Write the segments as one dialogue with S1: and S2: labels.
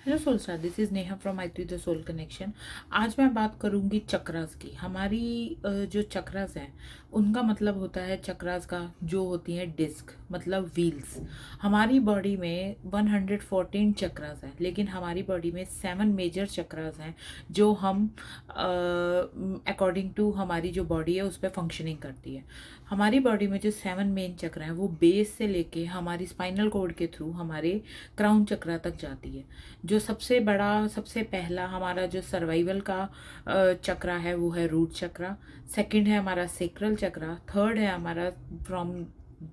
S1: Hello soulstar, this is Neha from I the Soul Connection. आज मैं बात करूंगी चक्रास की। हमारी जो चक्रास हैं उनका मतलब होता है, चक्रास का जो होती है डिस्क मतलब व्हील्स। हमारी बॉडी में 114 चक्रास हैं, लेकिन हमारी बॉडी में 7 मेजर चक्रास हैं जो हम अकॉर्डिंग टू हमारी जो बॉडी है उस पर फंक्शनिंग करती है। हमारी बॉडी में जो 7 मेन चक्र हैं वो बेस से लेके हमारी स्पाइनल कॉर्ड के थ्रू हमारे क्राउन चक्रा तक जाती है। जो सबसे बड़ा, सबसे पहला हमारा जो सर्वाइवल का चक्रा है वो है रूट चक्रा। सेकंड है हमारा सेक्रल चक्रा। थर्ड है हमारा from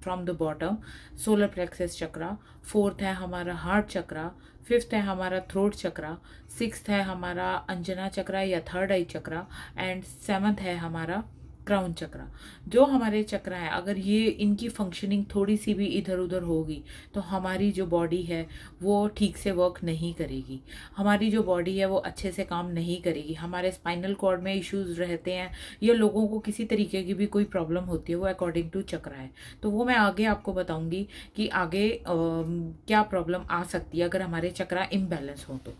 S1: from the bottom solar plexus chakra. Fourth है हमारा हार्ट चक्रा। फिफ्थ है हमारा थ्रोट चक्रा। सिक्स्थ है हमारा अंजना चक्रा या third I chakra. And seventh है हमारा क्राउन चक्रा। जो हमारे चक्र हैं, अगर ये इनकी फंक्शनिंग थोड़ी सी भी इधर उधर होगी तो हमारी जो बॉडी है वो ठीक से वर्क नहीं करेगी। हमारी जो बॉडी है वो अच्छे से काम नहीं करेगी। हमारे स्पाइनल कॉर्ड में इश्यूज रहते हैं या लोगों को किसी तरीके की भी कोई प्रॉब्लम होती है, वो अकॉर्डिंग टू चक्र है। तो वो मैं आगे आपको बताऊंगी कि आगे क्या प्रॉब्लम आ सकती है अगर हमारे चक्र इम्बैलेंस हो तो।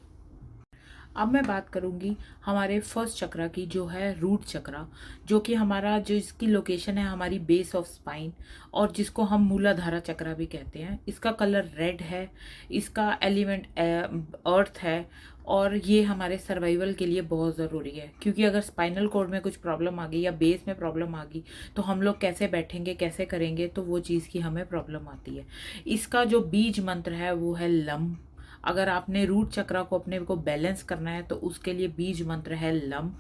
S1: अब मैं बात करूंगी हमारे फर्स्ट चक्रा की, जो है रूट चक्रा, जो कि हमारा जो इसकी लोकेशन है हमारी बेस ऑफ स्पाइन, और जिसको हम मूलाधारा चक्रा भी कहते हैं। इसका कलर रेड है, इसका एलिमेंट अर्थ है, और ये हमारे सर्वाइवल के लिए बहुत ज़रूरी है। क्योंकि अगर स्पाइनल कॉर्ड में कुछ प्रॉब्लम आ गई या बेस में प्रॉब्लम आ गई तो हम लोग कैसे बैठेंगे, कैसे करेंगे, तो वो चीज़ की हमें प्रॉब्लम आती है। इसका जो बीज मंत्र है वो है लम। अगर आपने रूट चक्रा को अपने को बैलेंस करना है तो उसके लिए बीज मंत्र है लम।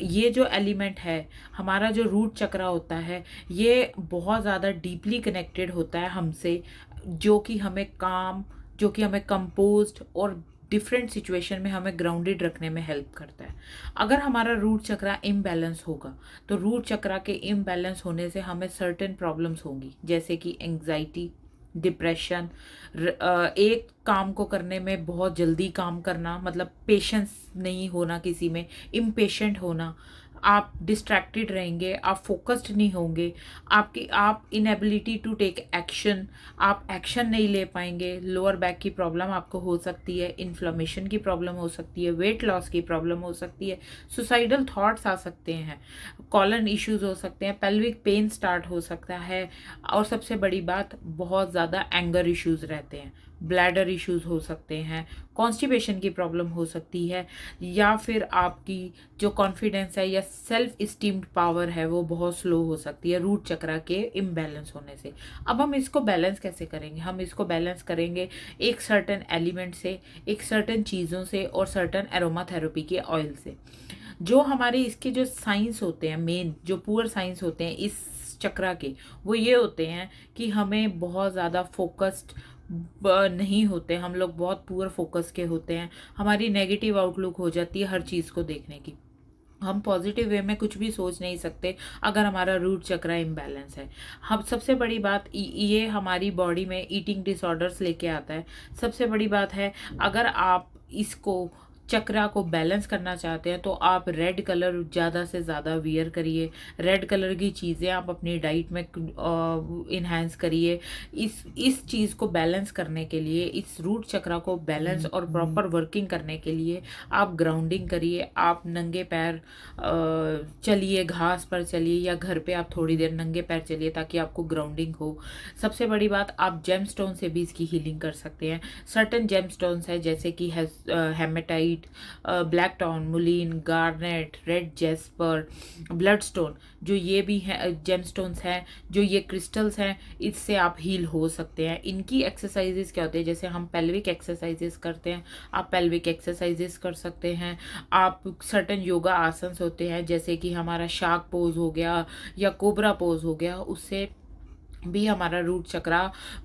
S1: ये जो एलिमेंट है, हमारा जो रूट चक्रा होता है, ये बहुत ज़्यादा डीपली कनेक्टेड होता है हमसे, जो कि हमें काम, जो कि हमें कंपोज्ड और डिफरेंट सिचुएशन में हमें ग्राउंडेड रखने में हेल्प करता है। अगर हमारा रूट चक्रा इम्बैलेंस होगा तो रूट चक्रा के इम्बैलेंस होने से हमें सर्टेन प्रॉब्लम्स होंगी, जैसे कि एंग्जाइटी, डिप्रेशन, एक काम को करने में बहुत जल्दी काम करना, मतलब पेशेंस नहीं होना किसी में, इम्पेशेंट होना, आप डिस्ट्रैक्टेड रहेंगे, आप फोकस्ड नहीं होंगे, आप इनएबिलिटी टू टेक एक्शन, आप एक्शन नहीं ले पाएंगे। लोअर बैक की प्रॉब्लम आपको हो सकती है, इन्फ्लेमेशन की प्रॉब्लम हो सकती है, वेट लॉस की प्रॉब्लम हो सकती है, सुसाइडल थॉट्स आ सकते हैं, कॉलन इश्यूज हो सकते हैं, पेल्विक पेन स्टार्ट हो सकता है, और सबसे बड़ी बात, बहुत ज़्यादा एंगर इश्यूज रहते हैं, ब्लैडर इश्यूज हो सकते हैं, कॉन्स्टिपेशन की प्रॉब्लम हो सकती है, या फिर आपकी जो कॉन्फिडेंस है या सेल्फ इस्टीम्ड पावर है वो बहुत स्लो हो सकती है रूट चक्रा के इम्बैलेंस होने से। अब हम इसको बैलेंस कैसे करेंगे? हम इसको बैलेंस करेंगे एक सर्टन एलिमेंट से, एक सर्टन चीज़ों से, और सर्टन एरोमा थेरेपी के ऑयल से। जो हमारे इसके जो साइंस होते हैं, मेन जो पुअर साइंस होते हैं इस चक्रा के, वो ये होते हैं कि हमें बहुत ज़्यादा फोकस्ड नहीं होते, हम लोग बहुत पुअर फोकस के होते हैं, हमारी नेगेटिव आउटलुक हो जाती है हर चीज़ को देखने की, हम पॉजिटिव वे में कुछ भी सोच नहीं सकते अगर हमारा रूट चक्रा इम्बैलेंस है। हम सबसे बड़ी बात ये हमारी बॉडी में ईटिंग डिसऑर्डर्स लेके आता है। सबसे बड़ी बात है, अगर आप इसको चक्रा को बैलेंस करना चाहते हैं तो आप रेड कलर ज़्यादा से ज़्यादा वियर करिए, रेड कलर की चीज़ें आप अपनी डाइट में इन्हांस करिए। इस चीज़ को बैलेंस करने के लिए, इस रूट चक्रा को बैलेंस और प्रॉपर वर्किंग करने के लिए आप ग्राउंडिंग करिए। आप नंगे पैर चलिए, घास पर चलिए, या घर पे आप थोड़ी देर नंगे पैर चलिए ताकि आपको ग्राउंडिंग हो। सबसे बड़ी बात, आप जेम स्टोन से भी इसकी हीलिंग कर सकते हैं। सर्टन जेम स्टोन्स है जैसे कि hematite, black tourmaline, garnet, red jasper, blood stone, जो ये भी है जेम स्टोन्स हैं, जो ये क्रिस्टल्स हैं, इससे आप हील हो सकते हैं। इनकी एक्सरसाइजेस क्या होती है, जैसे हम पेल्विक एक्सरसाइजेस करते हैं, आप पेल्विक एक्सरसाइजेस कर सकते हैं। आप सर्टन योगा आसन्स होते हैं जैसे कि हमारा शाक पोज हो गया या कोबरा पोज हो गया, उससे भी हमारा रूट चक्रा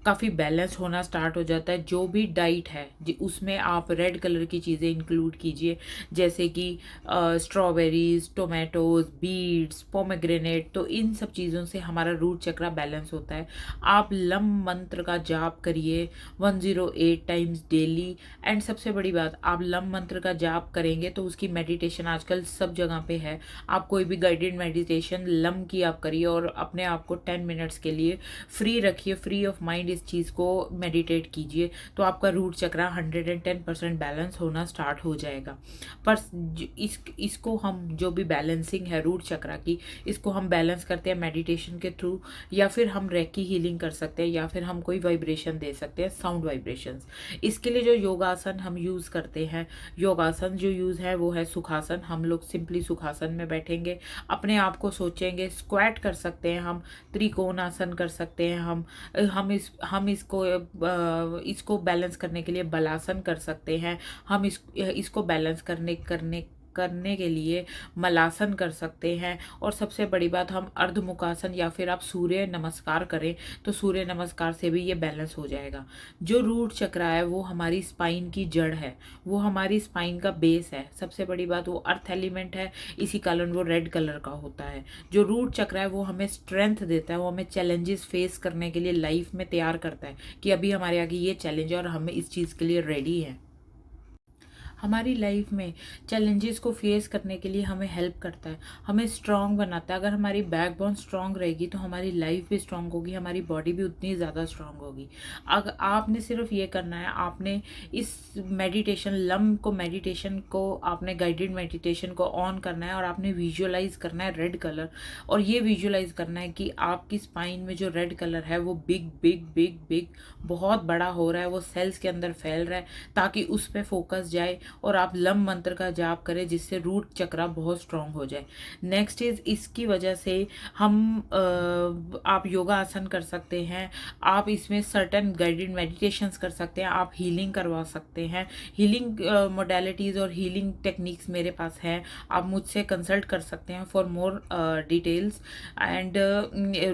S1: काफ़ी बैलेंस होना स्टार्ट हो जाता है। जो भी डाइट है उसमें आप रेड कलर की चीज़ें इंक्लूड कीजिए, जैसे कि स्ट्रॉबेरीज, टोमेटोज, बीट्स, पोमेग्रेनेट, तो इन सब चीज़ों से हमारा रूट चक्रा बैलेंस होता है। आप लम मंत्र का जाप करिए 108 टाइम्स डेली। एंड सबसे बड़ी बात, आप लम मंत्र का जाप करेंगे तो उसकी मेडिटेशन आजकल सब जगह पे है। आप कोई भी गाइडेड मेडिटेशन लम की आप करिए और अपने आप को 10 मिनट्स के लिए फ्री रखिए, फ्री ऑफ माइंड इस चीज़ को मेडिटेट कीजिए, तो आपका रूट चक्रा 110% बैलेंस होना स्टार्ट हो जाएगा। पर इसको हम जो भी बैलेंसिंग है रूट चक्रा की, इसको हम बैलेंस करते हैं मेडिटेशन के थ्रू, या फिर हम रेकी हीलिंग कर सकते हैं, या फिर हम कोई वाइब्रेशन दे सकते हैं, साउंड वाइब्रेशंस। इसके लिए जो योगासन हम यूज़ करते हैं, योगासन जो यूज़ है वो है सुखासन। हम लोग सिंपली सुखासन में बैठेंगे, अपने आप को सोचेंगे, स्क्वाट कर सकते हैं हम, त्रिकोण आसन कर सकते हैं हम इसको बैलेंस करने के लिए बलासन कर सकते हैं, हम इसको बैलेंस करने के लिए मलासन कर सकते हैं। और सबसे बड़ी बात, हम अर्धमुखासन या फिर आप सूर्य नमस्कार करें तो सूर्य नमस्कार से भी ये बैलेंस हो जाएगा। जो रूट चक्र है वो हमारी स्पाइन की जड़ है, वो हमारी स्पाइन का बेस है। सबसे बड़ी बात, वो अर्थ एलिमेंट है, इसी कारण वो रेड कलर का होता है। जो रूट चक्र है वो हमें स्ट्रेंथ देता है, वो हमें चैलेंजेस फेस करने के लिए लाइफ में तैयार करता है कि अभी हमारे आगे ये चैलेंज है और हमें इस चीज़ के लिए रेडी है। हमारी लाइफ में चैलेंजेस को फेस करने के लिए हमें हेल्प करता है, हमें स्ट्रांग बनाता है। अगर हमारी बैकबोन स्ट्रांग रहेगी तो हमारी लाइफ भी स्ट्रांग होगी, हमारी बॉडी भी उतनी ज़्यादा स्ट्रांग होगी। अगर आपने सिर्फ ये करना है, आपने इस मेडिटेशन को आपने गाइडेड मेडिटेशन को ऑन करना है और आपने विजुअलाइज करना है रेड कलर। और ये विजुअलाइज करना है कि आपकी स्पाइन में जो रेड कलर है वो बिग बिग बिग बिग बहुत बड़ा हो रहा है, वो सेल्स के अंदर फैल रहा है, ताकि उस पर फोकस जाए और आप लम मंत्र का जाप करें, जिससे रूट चक्रा बहुत स्ट्रांग हो जाए। नेक्स्ट इज, इसकी वजह से आप योगा आसन कर सकते हैं, आप इसमें सर्टेन गाइडेड मेडिटेशंस कर सकते हैं, आप हीलिंग करवा सकते हैं। हीलिंग मोडेलिटीज़ और हीलिंग टेक्निक्स मेरे पास हैं, आप मुझसे कंसल्ट कर सकते हैं for more details. And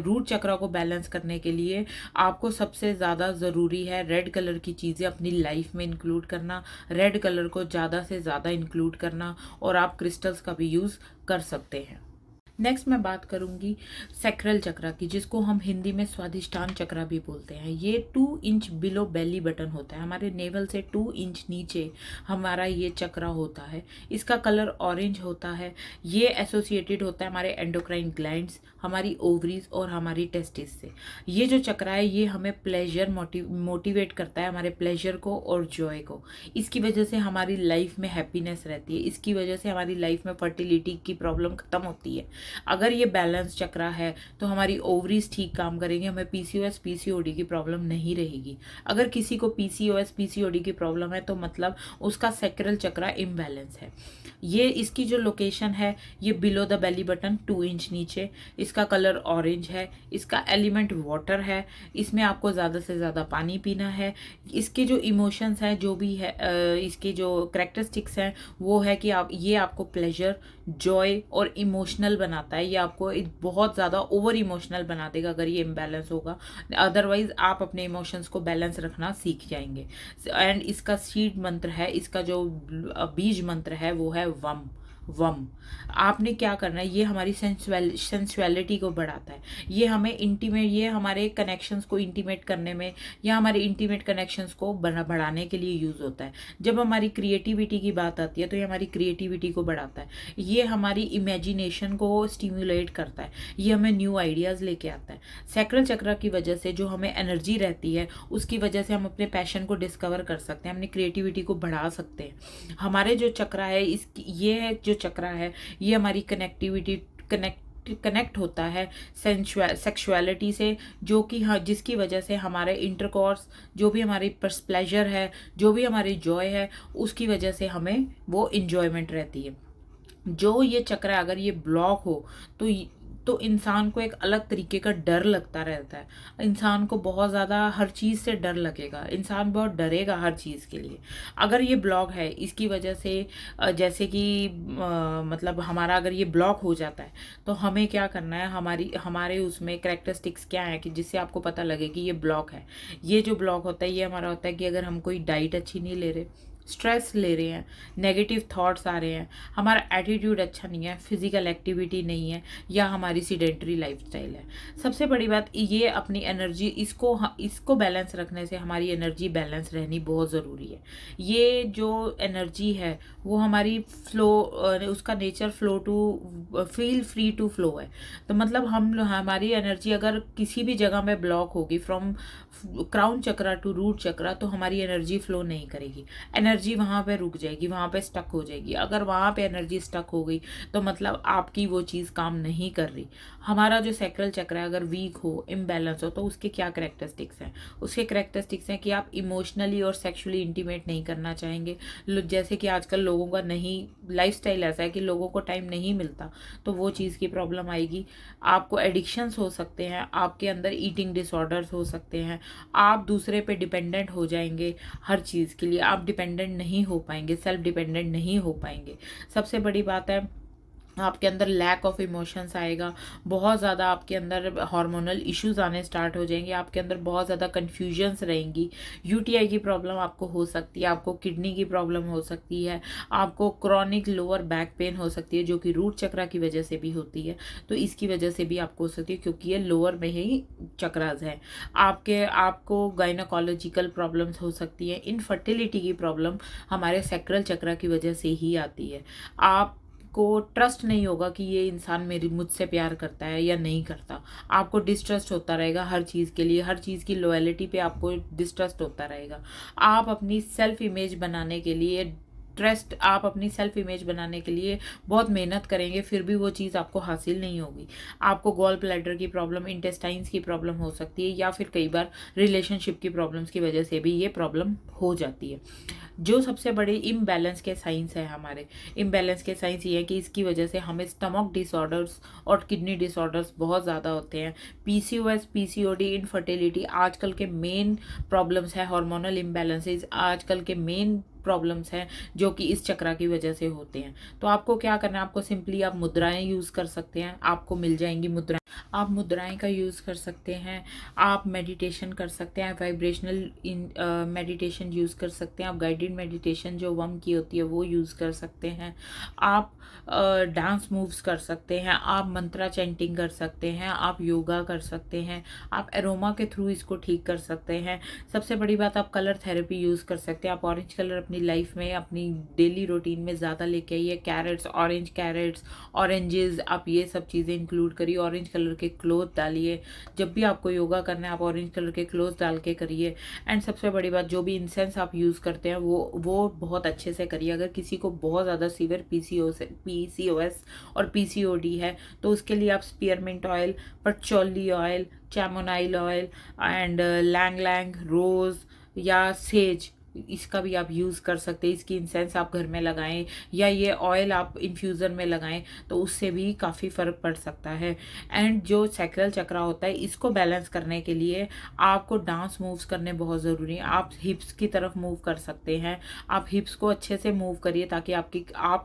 S1: root chakra को बैलेंस करने के लिए आपको सबसे ज़्यादा ज़रूरी है रेड कलर की चीज़ें अपनी लाइफ में इंक्लूड करना, रेड कलर को ज़्यादा से ज़्यादा इंक्लूड करना, और आप क्रिस्टल्स का भी यूज़ कर सकते हैं। नेक्स्ट मैं बात करूंगी सैक्रल चक्रा की, जिसको हम हिंदी में स्वादिष्टान चक्रा भी बोलते हैं। ये 2 इंच बिलो बेली बटन होता है, हमारे नेवल से 2 इंच नीचे हमारा ये चक्रा होता है। इसका कलर ऑरेंज होता है। ये एसोसिएटेड होता है हमारे एंडोक्राइन ग्लैंड्स, हमारी ओवरीज और हमारी टेस्टिस से। ये जो चक्रा है ये हमें प्लेजर मोटिवेट करता है, हमारे प्लेजर को और जॉय को। इसकी वजह से हमारी लाइफ में हैप्पीनेस रहती है, इसकी वजह से हमारी लाइफ में फर्टिलिटी की प्रॉब्लम खत्म होती है। अगर ये बैलेंस चक्रा है तो हमारी ओवरीज ठीक काम करेंगे, हमें पीसीओएस पीसीओडी की प्रॉब्लम नहीं रहेगी। अगर किसी को पीसीओएस पीसीओडी की प्रॉब्लम है तो मतलब उसका सैक्रल चक्रा इम्बैलेंस है। ये इसकी जो लोकेशन है ये below the belly button 2 inch नीचे, इसका कलर ऑरेंज है, इसका एलिमेंट वाटर है, इसमें आपको ज़्यादा से ज़्यादा पानी पीना है। इसके जो इमोशंस हैं, जो भी है इसके जो करेक्टरिस्टिक्स हैं वो है कि ये आपको प्लेजर, जॉय और इमोशनल बनाता है। ये आपको बहुत ज़्यादा ओवर इमोशनल बना देगा अगर ये इम्बैलेंस होगा, अदरवाइज आप अपने इमोशंस को बैलेंस रखना सीख जाएंगे। एंड इसका सीड मंत्र है, इसका जो बीज मंत्र है वो है वम वम। आपने क्या करना है, ये हमारी सेंसुअलिटी को बढ़ाता है, ये हमें इंटीमेट, ये हमारे कनेक्शंस को इंटीमेट करने में या हमारे इंटीमेट कनेक्शंस को बढ़ाने के लिए यूज़ होता है। जब हमारी क्रिएटिविटी की बात आती है तो ये हमारी क्रिएटिविटी को बढ़ाता है, ये हमारी इमेजिनेशन को स्टिम्युलेट करता है, ये हमें न्यू आइडियाज़ लेके आता है। सैक्रल चक्र की वजह से जो हमें एनर्जी रहती है उसकी वजह से हम अपने पैशन को डिस्कवर कर सकते हैं, अपनी क्रिएटिविटी को बढ़ा सकते हैं। हमारे जो चक्र है ये जो चक्र है ये हमारी कनेक्ट होता है सेक्सुअलिटी से, जो कि जिसकी वजह से हमारे इंटरकॉर्स, जो भी हमारी प्लेजर है, जो भी हमारी जॉय है, उसकी वजह से हमें वो इंजॉयमेंट रहती है। जो ये चक्र अगर ये ब्लॉक हो तो इंसान को एक अलग तरीके का डर लगता रहता है, इंसान को बहुत ज़्यादा हर चीज़ से डर लगेगा, इंसान बहुत डरेगा हर चीज़ के लिए। अगर ये ब्लॉक है इसकी वजह से जैसे कि मतलब हमारा अगर ये ब्लॉक हो जाता है तो हमें क्या करना है, हमारे उसमें करेक्टरिस्टिक्स क्या है कि जिससे आपको पता लगे कि ये ब्लॉक है। ये जो ब्लॉक होता है ये हमारा होता है कि अगर हम कोई डाइट अच्छी नहीं ले रहे, स्ट्रेस ले रहे हैं, नेगेटिव थॉट्स आ रहे हैं, हमारा एटीट्यूड अच्छा नहीं है, फिजिकल एक्टिविटी नहीं है, या हमारी सीडेंटरी लाइफस्टाइल है। सबसे बड़ी बात ये अपनी एनर्जी इसको बैलेंस रखने से हमारी एनर्जी बैलेंस रहनी बहुत ज़रूरी है। ये जो एनर्जी है वो हमारी फ्लो, उसका nature flow to feel free to flow है। तो मतलब हमारी एनर्जी अगर किसी भी जगह में ब्लॉक होगी from crown chakra to root chakra, तो हमारी एनर्जी फ्लो नहीं करेगी, एनर्जी वहाँ पे रुक जाएगी, वहाँ पे स्टक हो जाएगी। अगर वहाँ पे एनर्जी स्टक हो गई तो मतलब आपकी वो चीज़ काम नहीं कर रही। हमारा जो सैक्रल चक्र है अगर वीक हो, इम्बैलेंस हो, तो उसके क्या करेक्टरिस्टिक्स हैं? उसके करेक्टरिस्टिक्स हैं कि आप इमोशनली और सेक्सुअली इंटीमेट नहीं करना चाहेंगे। जैसे कि आजकल लोगों का नहीं, लाइफस्टाइल ऐसा है कि लोगों को टाइम नहीं मिलता, तो वो चीज़ की प्रॉब्लम आएगी। आपको एडिक्शंस हो सकते हैं, आपके अंदर ईटिंग डिसऑर्डर्स हो सकते हैं, आप दूसरे पे डिपेंडेंट हो जाएंगे, हर चीज़ के लिए आप डिपेंडेंट नहीं हो पाएंगे, सेल्फ डिपेंडेंट नहीं हो पाएंगे। सबसे बड़ी बात है आपके अंदर लैक ऑफ इमोशंस आएगा, बहुत ज़्यादा आपके अंदर हार्मोनल इश्यूज आने स्टार्ट हो जाएंगे, आपके अंदर बहुत ज़्यादा कन्फ्यूजन्स रहेंगी, यूटीआई की प्रॉब्लम आपको हो सकती है, आपको किडनी की प्रॉब्लम हो सकती है, आपको क्रॉनिक लोअर बैक पेन हो सकती है जो कि रूट चक्रा की वजह से भी होती है। तो इसकी वजह से भी आपको हो सकती है क्योंकि ये लोअर में ही चक्रास है। आपको गायनाकोलॉजिकल प्रॉब्लम्स हो सकती है, इनफर्टिलिटी की प्रॉब्लम हमारे सैक्रल चक्रा की वजह से ही आती है। आप को ट्रस्ट नहीं होगा कि ये इंसान मेरी मुझसे प्यार करता है या नहीं करता, आपको डिस्ट्रस्ट होता रहेगा हर चीज़ के लिए, हर चीज़ की लॉयल्टी पे आपको डिस्ट्रस्ट होता रहेगा। आप अपनी सेल्फ इमेज बनाने के लिए आप अपनी सेल्फ इमेज बनाने के लिए बहुत मेहनत करेंगे, फिर भी वो चीज़ आपको हासिल नहीं होगी। आपको गॉल ब्लैडर की प्रॉब्लम, इंटेस्टाइन्स की प्रॉब्लम हो सकती है, या फिर कई बार रिलेशनशिप की प्रॉब्लम्स की वजह से भी ये प्रॉब्लम हो जाती है। जो सबसे बड़े इम्बैलेंस के साइंस है हमारे, इम्बैलेंस के साइंस ये है कि इसकी वजह से हमें स्टमक डिसऑर्डर्स और किडनी डिसऑर्डर्स बहुत ज़्यादा होते हैं। पीसीओएस, पीसीओडी, इनफर्टिलिटी आजकल के मेन प्रॉब्लम्स है। हार्मोनल इम्बैलेंसेस आजकल के मेन प्रॉब्लम्स हैं जो कि इस चक्रा की वजह से होते हैं। तो आपको क्या करना है, आपको सिंपली आप मुद्राएं यूज़ कर सकते हैं, आपको मिल जाएंगी मुद्राएं, आप मुद्राएं का यूज़ कर सकते हैं, आप मेडिटेशन कर सकते हैं, वाइब्रेशनल मेडिटेशन यूज़ कर सकते हैं, आप गाइडेड मेडिटेशन जो वम की होती है वो यूज़ कर सकते हैं, आप डांस मूव्स कर सकते हैं, आप मंत्रा चैंटिंग कर सकते हैं, आप योगा कर सकते हैं, आप एरोमा के थ्रू इसको ठीक कर सकते हैं। सबसे बड़ी बात, आप कलर थेरेपी यूज़ कर सकते हैं। आप ऑरेंज कलर अपनी लाइफ में, अपनी डेली रूटीन में ज़्यादा लेके आइए। कैरेट्स, ऑरेंज कैरेट्स, ऑरेंजेस, आप ये सब चीज़ें इंक्लूड करिए। ऑरेंज कलर के क्लोथ डालिए, जब भी आपको योगा करना है आप ऑरेंज कलर के क्लोथ डाल के करिए। एंड सबसे बड़ी बात, जो भी इंसेंस आप यूज़ करते हैं वो बहुत अच्छे से करिए। अगर किसी को बहुत ज़्यादा सीवियर पीसीओएस और पीसीओडी है तो उसके लिए आप spearmint oil, patchouli oil, chamomile oil and ylang ylang rose या सेज, इसका भी आप यूज़ कर सकते हैं। इसकी इंसेंस आप घर में लगाएं या ये ऑयल आप इन्फ्यूज़र में लगाएं तो उससे भी काफ़ी फ़र्क पड़ सकता है। एंड जो सैक्रल चक्रा होता है इसको बैलेंस करने के लिए आपको डांस मूव्स करने बहुत ज़रूरी हैं। आप हिप्स की तरफ मूव कर सकते हैं, आप हिप्स को अच्छे से मूव करिए ताकि आप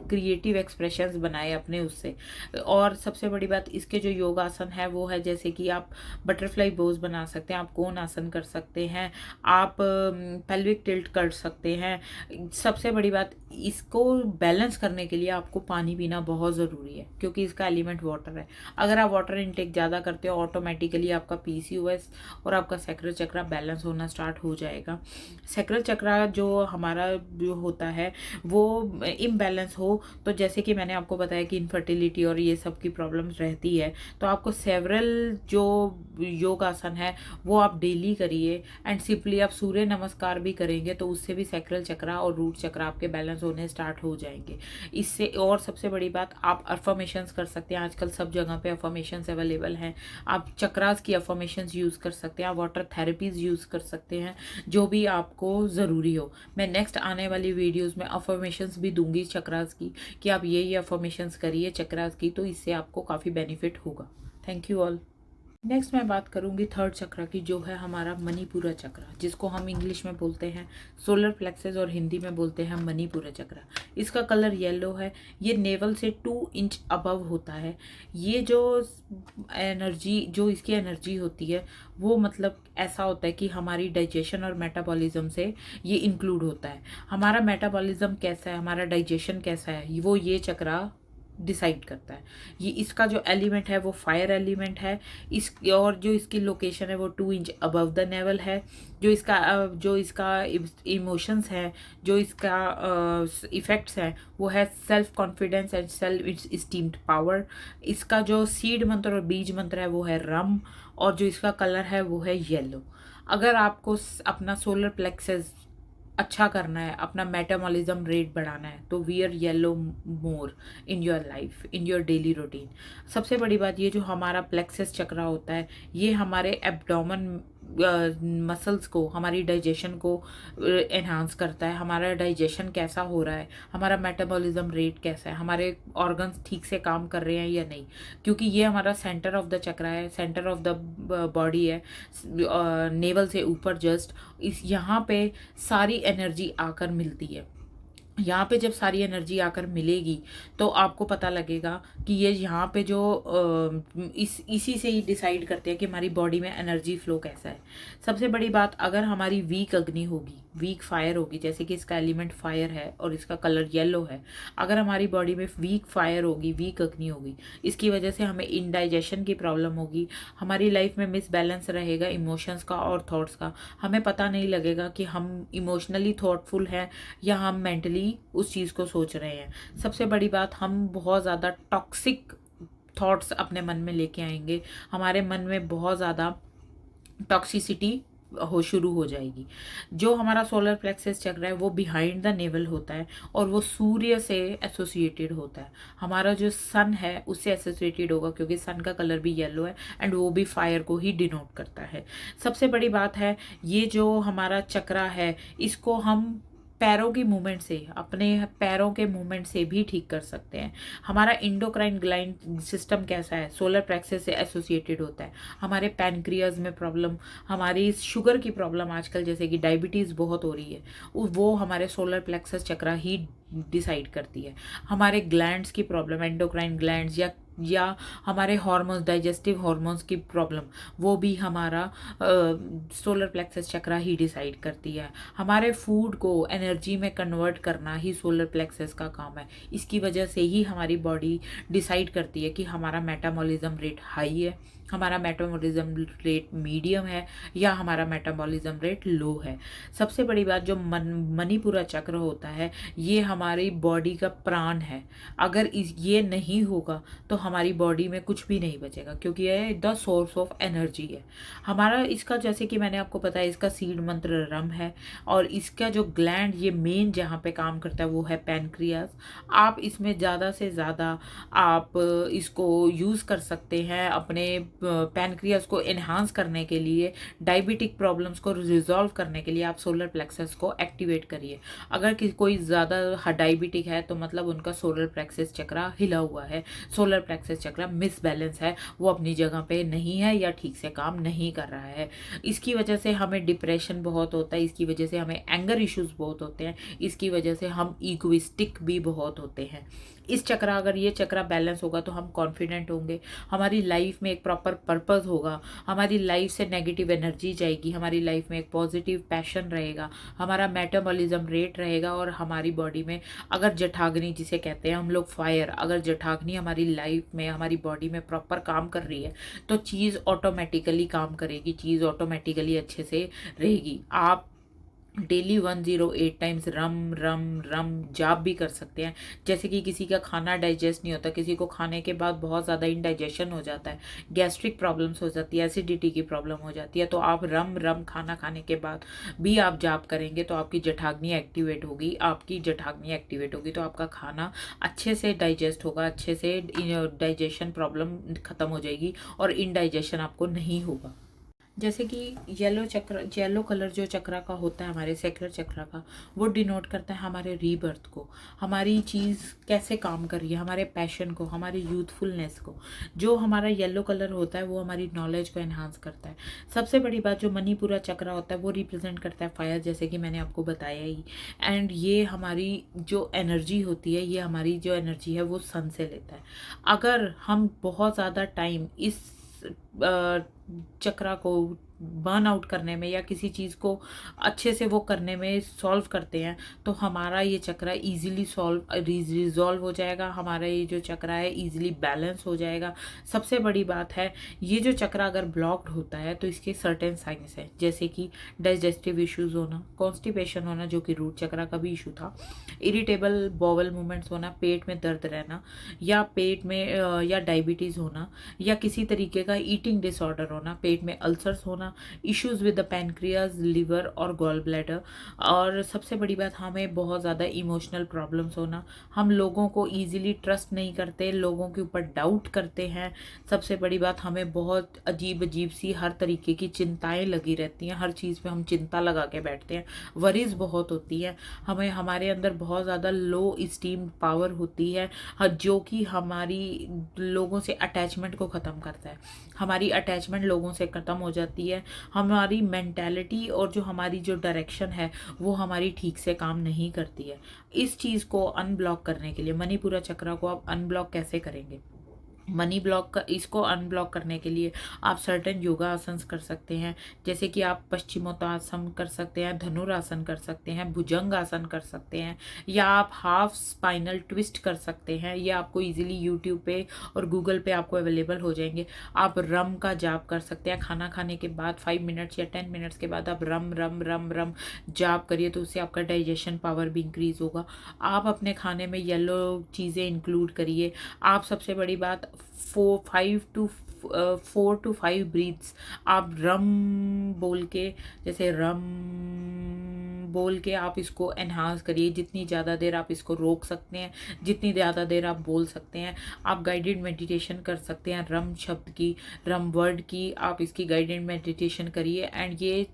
S1: क्रिएटिव एक्सप्रेशंस बनाएं अपने उससे। और सबसे बड़ी बात, इसके जो योग आसन है वो है जैसे कि आप बटरफ्लाई पोज बना सकते हैं, आप कोन आसन कर सकते हैं, आप पेल्विक टिल्ट कर सकते हैं। सबसे बड़ी बात, इसको बैलेंस करने के लिए आपको पानी पीना बहुत ज़रूरी है क्योंकि इसका एलिमेंट वाटर है। अगर आप वाटर इनटेक ज़्यादा करते हो ऑटोमेटिकली आपका पीसीओएस और आपका सैक्रल चक्रा बैलेंस होना स्टार्ट हो जाएगा। सैक्रल चक्रा जो हमारा जो होता है वो इम्बैलेंस हो तो जैसे कि मैंने आपको बताया कि इनफर्टिलिटी और ये सब की प्रॉब्लम्स रहती है, तो आपको सेवरल जो योग आसन है वो आप डेली करिए। एंड सिंपली आप सूर्य नमस्कार भी करेंगे तो उससे भी सैक्रल चक्रा और रूट चक्रा आपके बैलेंस होने स्टार्ट हो जाएंगे इससे। और सबसे बड़ी बात, आप अफर्मेशंस कर सकते हैं, आजकल सब जगह पे अफर्मेशंस अवेलेबल हैं। आप चक्रास की अफर्मेशंस यूज़ कर सकते हैं, आप वाटर थेरेपीज यूज़ कर सकते हैं, जो भी आपको ज़रूरी हो। मैं नेक्स्ट आने वाली वीडियोज़ में अफर्मेशंस भी दूंगी चक्रास की कि आप ये अफर्मेशंस करिए चक्रास की, तो इससे आपको काफ़ी बेनिफिट होगा। Thank you all. नेक्स्ट मैं बात करूंगी थर्ड चक्र की, जो है हमारा मणिपुरा चक्र, जिसको हम इंग्लिश में बोलते हैं सोलर प्लेक्सस और हिंदी में बोलते हैं मणिपुरा चक्र। इसका कलर येलो है। ये नेवल से 2 इंच अबव होता है। ये जो एनर्जी, जो इसकी एनर्जी होती है वो मतलब ऐसा होता है कि हमारी डाइजेशन और मेटाबॉलिज्म से ये इंक्लूड होता है। हमारा मेटाबॉलिज्म कैसा है, हमारा डाइजेशन कैसा है, वो ये चक्रा डिसाइड करता है। ये इसका जो एलिमेंट है वो फायर एलिमेंट है। इस और जो इसकी लोकेशन है वो 2 इंच अबव द नेवल है। जो इसका इमोशंस है, जो इसका इफेक्ट्स है वो है self confidence and self esteemed power. इसका जो सीड मंत्र और बीज मंत्र है वो है रम, और जो इसका कलर है वो है येलो। अगर आपको अपना सोलर प्लेक्सस अच्छा करना है, अपना मेटाबॉलिज्म रेट बढ़ाना है, तो wear yellow more in your life, in your daily routine. सबसे बड़ी बात, ये जो हमारा प्लेक्सस चक्रा होता है ये हमारे एब्डोमेन मसल्स को, हमारी डाइजेशन को एनहांस करता है। हमारा डाइजेशन कैसा हो रहा है, हमारा मेटाबॉलिज्म रेट कैसा है, हमारे ऑर्गन्स ठीक से काम कर रहे हैं या नहीं, क्योंकि ये हमारा सेंटर ऑफ द चक्रा है, सेंटर ऑफ द बॉडी है, नेवल से ऊपर जस्ट इस यहाँ पे सारी एनर्जी आकर मिलती है। यहाँ पे जब सारी एनर्जी आकर मिलेगी तो आपको पता लगेगा कि ये यहाँ पे जो इसी से ही डिसाइड करते हैं कि हमारी बॉडी में एनर्जी फ्लो कैसा है। सबसे बड़ी बात, अगर हमारी वीक अग्नि होगी, वीक फायर होगी, जैसे कि इसका एलिमेंट फायर है और इसका कलर येलो है, अगर हमारी बॉडी में वीक फायर होगी, वीक अग्नि होगी, इसकी वजह से हमें इंडाइजेशन की प्रॉब्लम होगी, हमारी लाइफ में मिसबैलेंस रहेगा इमोशंस का और थॉट्स का। हमें पता नहीं लगेगा कि हम इमोशनली थॉटफुल हैं या हम मेंटली उस चीज़ को सोच रहे हैं। सबसे बड़ी बात, हम बहुत ज़्यादा टॉक्सिक थॉट्स अपने मन में लेके आएंगे। हमारे मन में बहुत ज़्यादा टॉक्सिसिटी शुरू हो जाएगी। जो हमारा सोलर प्लेक्सस चक्र है वो बिहाइंड द नेवल होता है और वो सूर्य से एसोसिएटेड होता है। हमारा जो सन है उससे एसोसिएटेड होगा, क्योंकि सन का कलर भी येलो है एंड वो भी फायर को ही डिनोट करता है। सबसे बड़ी बात है, ये जो हमारा चक्रा है इसको हम पैरों की मूवमेंट से, अपने पैरों के मूवमेंट से भी ठीक कर सकते हैं। हमारा इंडोक्राइन ग्लैंड सिस्टम कैसा है, सोलर प्लेक्सस से एसोसिएटेड होता है। हमारे पैनक्रियाज में प्रॉब्लम, हमारी शुगर की प्रॉब्लम आजकल जैसे कि डायबिटीज़ बहुत हो रही है, वो हमारे सोलर प्लेक्सस चक्रा ही डिसाइड करती है। हमारे ग्लैंड्स की प्रॉब्लम, एंडोक्राइन ग्लैंड्स या हमारे हार्मोन्स, डाइजेस्टिव हार्मोन्स की प्रॉब्लम, वो भी हमारा सोलर प्लेक्सस चक्रा ही डिसाइड करती है। हमारे फूड को एनर्जी में कन्वर्ट करना ही सोलर प्लेक्सस का काम है। इसकी वजह से ही हमारी बॉडी डिसाइड करती है कि हमारा मेटाबॉलिज्म रेट हाई है, हमारा मेटाबॉलिज्म रेट मीडियम है या हमारा मेटाबॉलिज्म रेट लो है। सबसे बड़ी बात, जो मणिपुरा चक्र होता है ये हमारी बॉडी का प्राण है। अगर ये नहीं होगा तो हमारी बॉडी में कुछ भी नहीं बचेगा, क्योंकि ये द सोर्स ऑफ एनर्जी है हमारा। इसका जैसे कि मैंने आपको बताया, इसका सीड मंत्र रम है और इसका जो ग्लैंड, ये मेन जहाँ पे काम करता है वो है पैनक्रियाज। आप इसमें ज़्यादा से ज़्यादा आप इसको यूज़ कर सकते हैं अपने पैनक्रियाज को एनहांस करने के लिए, डायबिटिक प्रॉब्लम्स को रिजॉल्व करने के लिए आप सोलर प्लेक्सस को एक्टिवेट करिए। अगर कोई ज़्यादा डायबिटिक है तो मतलब उनका सोलर प्लेक्सस चक्रा हिला हुआ है, सोलर प्लेक्सस चक्रा मिसबैलेंस है, वो अपनी जगह पे नहीं है या ठीक से काम नहीं कर रहा है। इसकी वजह से हमें डिप्रेशन बहुत होता है, इसकी वजह से हमें एंगर इश्यूज बहुत होते हैं, इसकी वजह से हम इगोइस्टिक भी बहुत होते हैं। इस चक्रा, अगर ये चक्रा बैलेंस होगा तो हम कॉन्फिडेंट होंगे, हमारी लाइफ में एक प्रॉपर पर्पस होगा, हमारी लाइफ से नेगेटिव एनर्जी जाएगी, हमारी लाइफ में एक पॉजिटिव पैशन रहेगा, हमारा मेटाबॉलिज्म रेट रहेगा और हमारी बॉडी में, अगर जठाग्नि जिसे कहते हैं हम लोग फायर, अगर जठाग्नि हमारी लाइफ में, हमारी बॉडी में प्रॉपर काम कर रही है तो चीज़ ऑटोमेटिकली काम करेगी, चीज़ ऑटोमेटिकली अच्छे से रहेगी। आप डेली 108 टाइम्स रम रम रम जाप भी कर सकते हैं। जैसे कि किसी का खाना डाइजेस्ट नहीं होता, किसी को खाने के बाद बहुत ज़्यादा इंडाइजेशन हो जाता है, गैस्ट्रिक प्रॉब्लम्स हो जाती है, एसिडिटी की प्रॉब्लम हो जाती है, तो आप रम रम खाना खाने के बाद भी आप जाप करेंगे तो आपकी जठाग्नि एक्टिवेट होगी। आपकी जठाग्नि एक्टिवेट होगी तो आपका खाना अच्छे से डाइजेस्ट होगा, अच्छे से डाइजेशन प्रॉब्लम ख़त्म हो जाएगी और इनडाइजेशन आपको नहीं होगा। जैसे कि येलो कलर जो चक्रा का होता है, हमारे सेक्युलर चक्रा का, वो डिनोट करता है हमारे रीबर्थ को, हमारी चीज़ कैसे काम कर रही है, हमारे पैशन को, हमारी यूथफुलनेस को। जो हमारा येलो कलर होता है वो हमारी नॉलेज को एनहांस करता है। सबसे बड़ी बात, जो मणिपुरा चक्रा होता है वो रिप्रेजेंट करता है फायर, जैसे कि मैंने आपको बताया ही। एंड ये हमारी जो एनर्जी होती है, ये हमारी जो एनर्जी है वो सन से लेता है। अगर हम बहुत ज़्यादा टाइम इस चक्रा को बर्न आउट करने में या किसी चीज़ को अच्छे से वो करने में सॉल्व करते हैं, तो हमारा ये चक्रा इजीली रिजॉल्व हो जाएगा, हमारा ये जो चक्रा है इजीली बैलेंस हो जाएगा। सबसे बड़ी बात है, ये जो चक्रा अगर ब्लॉक्ड होता है तो इसके सर्टेन साइंस हैं, जैसे कि डाइजेस्टिव इश्यूज होना, कॉन्स्टिपेशन होना जो कि रूट चक्रा का भी इशू था, इरिटेबल बॉवल मूवमेंट्स होना, पेट में दर्द रहना, या पेट में या डायबिटीज़ होना, या किसी तरीके का ईटिंग डिसऑर्डर होना, पेट में अल्सर्स होना, issues with the pancreas, liver और गॉल ब्लैडर। और सबसे बड़ी बात, हमें बहुत ज़्यादा इमोशनल प्रॉब्लम्स होना, हम लोगों को ईजिली ट्रस्ट नहीं करते, लोगों के ऊपर डाउट करते हैं। सबसे बड़ी बात, हमें बहुत अजीब अजीब सी हर तरीके की चिंताएं लगी रहती हैं, हर चीज़ पे हम चिंता लगा के बैठते हैं, वरीज बहुत होती है हमें, हमारे अंदर बहुत ज़्यादा लो स्टीम पावर होती है, जो कि हमारी लोगों से अटैचमेंट को ख़त्म करता है। हमारी अटैचमेंट लोगों से ख़त्म हो जाती है, हमारी मेंटालिटी और जो हमारी जो डायरेक्शन है वो हमारी ठीक से काम नहीं करती है। इस चीज़ को अनब्लॉक करने के लिए, मणिपुरा चक्रा को आप अनब्लॉक कैसे करेंगे? मनी ब्लॉक का, इसको अनब्लॉक करने के लिए आप सर्टेन योगा आसन कर सकते हैं, जैसे कि आप पश्चिमोत्तासन कर सकते हैं, धनुरासन कर सकते हैं, भुजंग आसन कर सकते हैं, या आप हाफ स्पाइनल ट्विस्ट कर सकते हैं। ये आपको इजीली यूट्यूब पे और गूगल पे आपको अवेलेबल हो जाएंगे। आप रम का जाप कर सकते हैं, खाना खाने के बाद 5 मिनट्स या 10 मिनट्स के बाद आप रम रम रम रम जाप करिए, तो उससे आपका डाइजेशन पावर भी इंक्रीज होगा। आप अपने खाने में येलो चीज़ें इंक्लूड करिए। आप, सबसे बड़ी बात, 4 to 5 ब्रीथ्स आप रम बोल के, जैसे रम बोल के आप इसको एनहांस करिए। जितनी ज़्यादा देर आप इसको रोक सकते हैं, जितनी ज़्यादा देर आप बोल सकते हैं, आप गाइडेड मेडिटेशन कर सकते हैं। रम शब्द की, रम वर्ड की आप इसकी गाइडेड मेडिटेशन करिए। एंड ये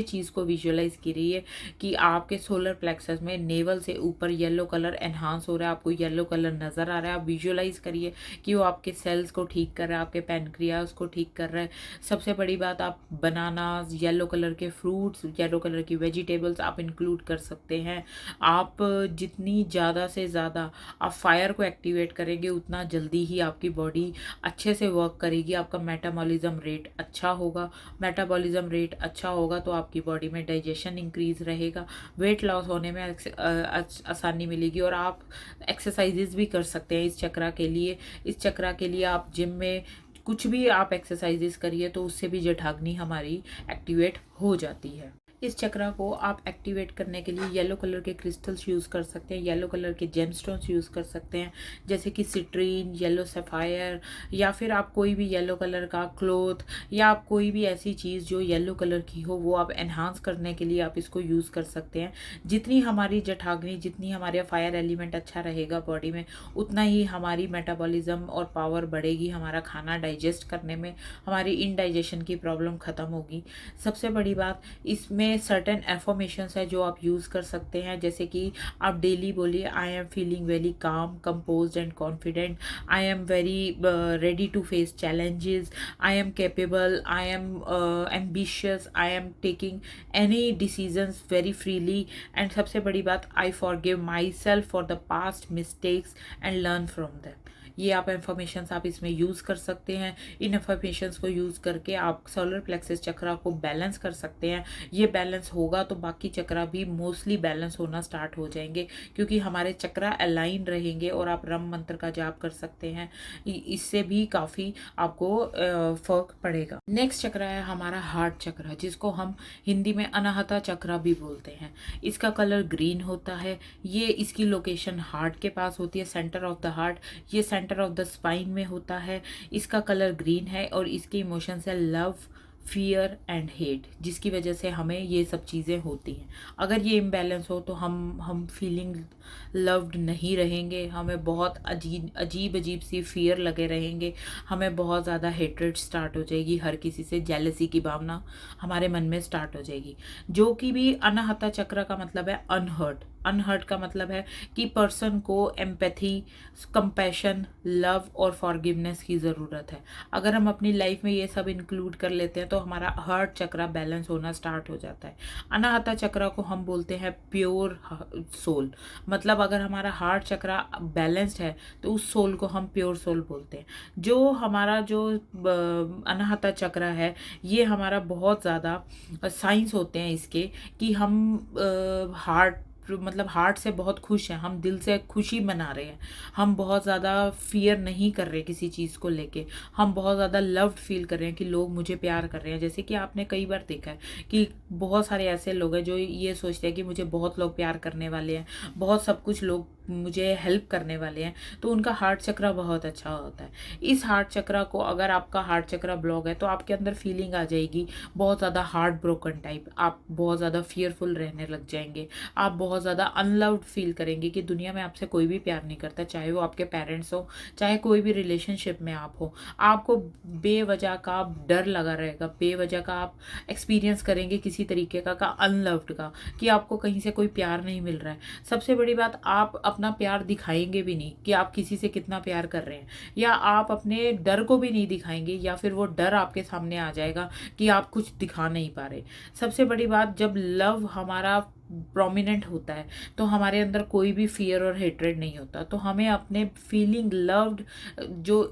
S1: चीज़ को विजुअलाइज करिए कि आपके सोलर प्लेक्सस में नेवल से ऊपर येलो कलर एनहांस हो रहा है, आपको येलो कलर नज़र आ रहा है। आप विजुअलाइज करिए कि वो आपके सेल्स को ठीक कर रहा है, आपके पैनक्रियाज को ठीक कर रहा है। सबसे बड़ी बात, आप बनानास, येलो कलर के फ्रूट्स, येलो कलर की वेजिटेबल्स आप इंक्लूड कर सकते हैं। आप जितनी ज़्यादा से ज़्यादा आप फायर को एक्टिवेट करेंगे, उतना जल्दी ही आपकी बॉडी अच्छे से वर्क करेगी, आपका मेटाबॉलिज्म रेट अच्छा होगा। मेटाबॉलिज्म रेट अच्छा होगा तो आपकी बॉडी में डाइजेशन इंक्रीज रहेगा, वेट लॉस होने में आसानी मिलेगी। और आप एक्सरसाइजेज भी कर सकते हैं इस चक्रा के लिए। इस चक्रा के लिए आप जिम में कुछ भी आप एक्सरसाइजेस करिए तो उससे भी जठराग्नि हमारी एक्टिवेट हो जाती है। इस चक्रा को आप एक्टिवेट करने के लिए येलो कलर के क्रिस्टल्स यूज़ कर सकते हैं, येलो कलर के जेमस्टोन्स यूज़ कर सकते हैं, जैसे कि सिट्रीन, येलो सफ़ायर, या फिर आप कोई भी येलो कलर का क्लॉथ, या आप कोई भी ऐसी चीज़ जो येलो कलर की हो वो आप एनहांस करने के लिए आप इसको यूज़ कर सकते हैं। जितनी हमारी जठराग्नि, जितनी हमारे फायर एलिमेंट अच्छा रहेगा बॉडी में, उतना ही हमारी मेटाबॉलिज्म और पावर बढ़ेगी, हमारा खाना डाइजेस्ट करने में हमारी इनडाइजेशन की प्रॉब्लम ख़त्म होगी। सबसे बड़ी बात, इसमें सर्टेन एफर्मेशंस है जो आप यूज़ कर सकते हैं, जैसे कि आप डेली बोलिए, I am feeling very calm, composed and confident, I am very ready to face challenges, I am capable, I am ambitious, I am taking any decisions very freely, and सबसे बड़ी बात, I forgive myself for the past mistakes and learn from them. ये आप informations आप इसमें use कर सकते हैं। इन इन्फॉर्मेशंस को यूज़ करके आप सोलर प्लेक्सस चक्रा को बैलेंस कर सकते हैं। ये बैलेंस होगा तो बाकी चक्रा भी मोस्टली बैलेंस होना स्टार्ट हो जाएंगे, क्योंकि हमारे चक्रा अलाइन रहेंगे। और आप रम मंत्र का जाप कर सकते हैं, इससे भी काफ़ी आपको फर्क पड़ेगा। नेक्स्ट चक्रा है हमारा हार्ट चक्रा, जिसको हम हिंदी में अनाहता चक्रा भी बोलते हैं। इसका कलर ग्रीन होता है। ये इसकी लोकेशन हार्ट के पास होती है, सेंटर ऑफ द हार्ट। ये सेंटर ऑफ द स्पाइन में होता है। इसका कलर ग्रीन है और इसके इमोशंस है लव, फियर एंड हेट, जिसकी वजह से हमें ये सब चीज़ें होती हैं। अगर ये इम्बैलेंस हो तो हम फीलिंग लव्ड नहीं रहेंगे, हमें बहुत अजीब अजीब अजीब सी फियर लगे रहेंगे, हमें बहुत ज़्यादा हेट्रेड स्टार्ट हो जाएगी, हर किसी से जेलसी की भावना हमारे मन में स्टार्ट हो जाएगी। जो कि भी अनाहता चक्र का मतलब है अनहर्ट। अनहर्ट का मतलब है कि पर्सन को एम्पैथी, कंपैशन, लव और फॉरगिवनेस की ज़रूरत है। अगर हम अपनी लाइफ में ये सब इंक्लूड कर लेते हैं तो हमारा हार्ट चक्र बैलेंस होना स्टार्ट हो जाता है। अनाहता चक्र को हम बोलते हैं प्योर सोल। मतलब अगर हमारा हार्ट चक्र बैलेंस्ड है तो उस सोल को हम प्योर सोल बोलते हैं। जो हमारा जो अनाहता चक्र है, ये हमारा बहुत ज़्यादा साइंस होते हैं इसके, कि हम हार्ट मतलब हार्ट से बहुत खुश हैं, हम दिल से खुशी मना रहे हैं, हम बहुत ज़्यादा फियर नहीं कर रहे किसी चीज़ को लेके, हम बहुत ज़्यादा लव्ड फील कर रहे हैं कि लोग मुझे प्यार कर रहे हैं। जैसे कि आपने कई बार देखा है कि बहुत सारे ऐसे लोग हैं जो ये सोचते हैं कि मुझे बहुत लोग प्यार करने वाले हैं, बहुत सब कुछ लोग मुझे हेल्प करने वाले हैं, तो उनका हार्ट चक्र बहुत अच्छा होता है। इस हार्ट चक्र को, अगर आपका हार्ट चक्र ब्लॉक है तो आपके अंदर फीलिंग आ जाएगी बहुत ज़्यादा हार्ट ब्रोकन टाइप, आप बहुत ज़्यादा फियरफुल रहने लग जाएंगे, आप बहुत ज़्यादा अनलव्ड फील करेंगे कि दुनिया में आपसे कोई भी प्यार नहीं करता, चाहे वो आपके पेरेंट्स हो, चाहे कोई भी रिलेशनशिप में आप हो। आपको बेवजह का डर लगा रहेगा, बेवजह का आप एक्सपीरियंस करेंगे किसी तरीके का अनलव्ड का, कि आपको कहीं से कोई प्यार नहीं मिल रहा है। सबसे बड़ी बात, आप अपना प्यार दिखाएंगे भी नहीं कि आप किसी से कितना प्यार कर रहे हैं, या आप अपने डर को भी नहीं दिखाएंगे, या फिर वो डर आपके सामने आ जाएगा कि आप कुछ दिखा नहीं पा रहे। सबसे बड़ी बात, जब लव हमारा प्रोमिनेंट होता है तो हमारे अंदर कोई भी फियर और हेट्रेड नहीं होता। तो हमें अपने फीलिंग लव्ड, जो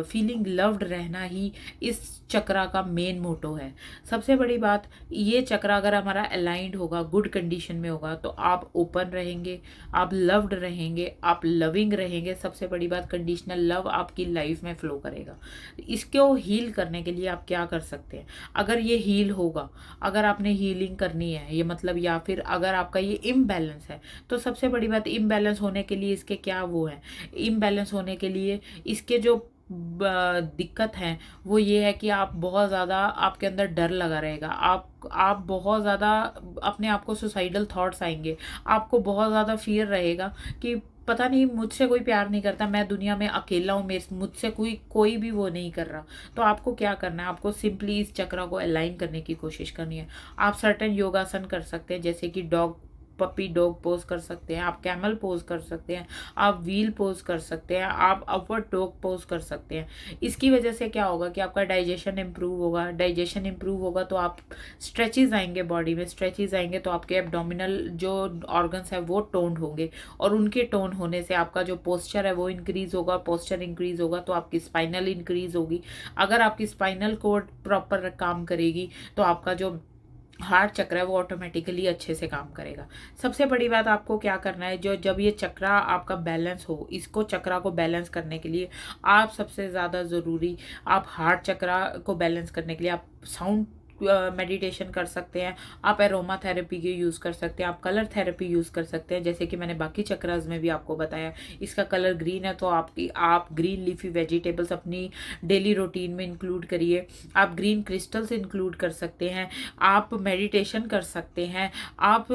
S1: फीलिंग लव्ड रहना ही इस चक्रा का मेन मोटो है। सबसे बड़ी बात, ये चक्रा अगर हमारा अलाइंड होगा, गुड कंडीशन में होगा, तो आप ओपन रहेंगे, आप लव्ड रहेंगे, आप लविंग रहेंगे। सबसे बड़ी बात, कंडीशनल लव आपकी लाइफ में फ्लो करेगा। इसको हील करने के लिए आप क्या कर सकते हैं? अगर ये हील होगा, अगर आपने हीलिंग करनी है, ये मतलब, या फिर अगर आपका ये इम्बैलेंस है, तो सबसे बड़ी बात, इम्बैलेंस होने के लिए इसके क्या वो है, इम्बैलेंस होने के लिए इसके जो दिक्कत है वो ये है कि आप बहुत ज़्यादा, आपके अंदर डर लगा रहेगा, आप बहुत ज़्यादा अपने आप को सुसाइडल थॉट्स आएंगे, आपको बहुत ज़्यादा फियर रहेगा कि पता नहीं मुझसे कोई प्यार नहीं करता, मैं दुनिया में अकेला हूँ, मेरे मुझसे कोई भी वो नहीं कर रहा। तो आपको क्या करना है? आपको सिंपली इस चक्र को अलाइन करने की कोशिश करनी है। आप सर्टेन योगासन कर सकते हैं, जैसे कि पपी डॉग पोज कर सकते हैं, आप कैमल पोज कर सकते हैं, आप व्हील पोज कर सकते हैं, आप अपवर्ड डॉग पोज कर सकते हैं। इसकी वजह से क्या होगा कि आपका डाइजेशन इंप्रूव होगा। डाइजेशन इंप्रूव होगा तो आप स्ट्रेचेज आएंगे, बॉडी में स्ट्रेचेज आएंगे तो आपके एब्डोमिनल जो ऑर्गन्स है वो टोन्ड होंगे, और उनके टोन होने से आपका जो पोस्चर है वो इंक्रीज होगा। पोस्चर इंक्रीज होगा तो आपकी स्पाइनल इंक्रीज होगी। अगर आपकी स्पाइनल कोड प्रॉपर काम करेगी तो आपका जो हार्ट चक्र है वो ऑटोमेटिकली अच्छे से काम करेगा। सबसे बड़ी बात, आपको क्या करना है, जो जब ये चक्रा आपका बैलेंस हो, इसको चक्रा को बैलेंस करने के लिए आप सबसे ज़्यादा ज़रूरी, आप हार्ट चक्रा को बैलेंस करने के लिए आप साउंड मेडिटेशन कर सकते हैं, आप एरोमा थेरेपी के यूज़ कर सकते हैं, आप कलर थेरेपी यूज़ कर सकते हैं, जैसे कि मैंने बाकी चक्रास में भी आपको बताया। इसका कलर ग्रीन है तो आप ग्रीन लीफी वेजिटेबल्स अपनी डेली रूटीन में इंक्लूड करिए। आप ग्रीन क्रिस्टल्स इंक्लूड कर सकते हैं, आप मेडिटेशन कर सकते हैं, आप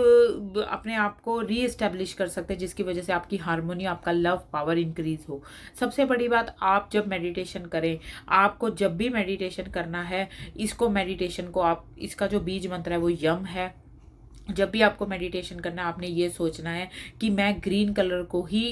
S1: अपने आप को रीएस्टेब्लिश कर सकते हैं, जिसकी वजह से आपकी हार्मोनी, आपका लव पावर इंक्रीज हो। सबसे बड़ी बात, आप जब मेडिटेशन करें, आपको जब भी मेडिटेशन करना है, इसको मेडिटेशन को आप, इसका जो बीज मंत्र है वो यम है। जब भी आपको मेडिटेशन करना है, आपने ये सोचना है कि मैं ग्रीन कलर को ही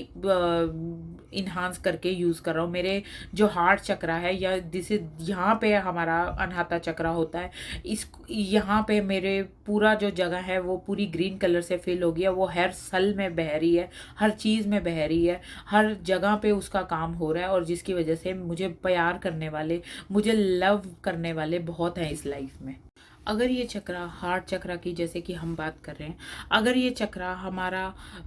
S1: इन्हांस करके यूज़ कर रहा हूँ। मेरे जो हार्ट चक्रा है, या जिसे यहाँ पे हमारा अनाहता चक्रा होता है, इस यहाँ पे मेरे पूरा जो जगह है वो पूरी ग्रीन कलर से फिल हो गया। वो हर सेल में बह रही है, हर चीज़ में बह रही है, हर जगह पे उसका काम हो रहा है, और जिसकी वजह से मुझे प्यार करने वाले, मुझे लव करने वाले बहुत हैं इस लाइफ में। अगर ये चक्रा हार्ट चक्रा की जैसे कि हम बात कर रहे हैं, अगर ये चक्रा हमारा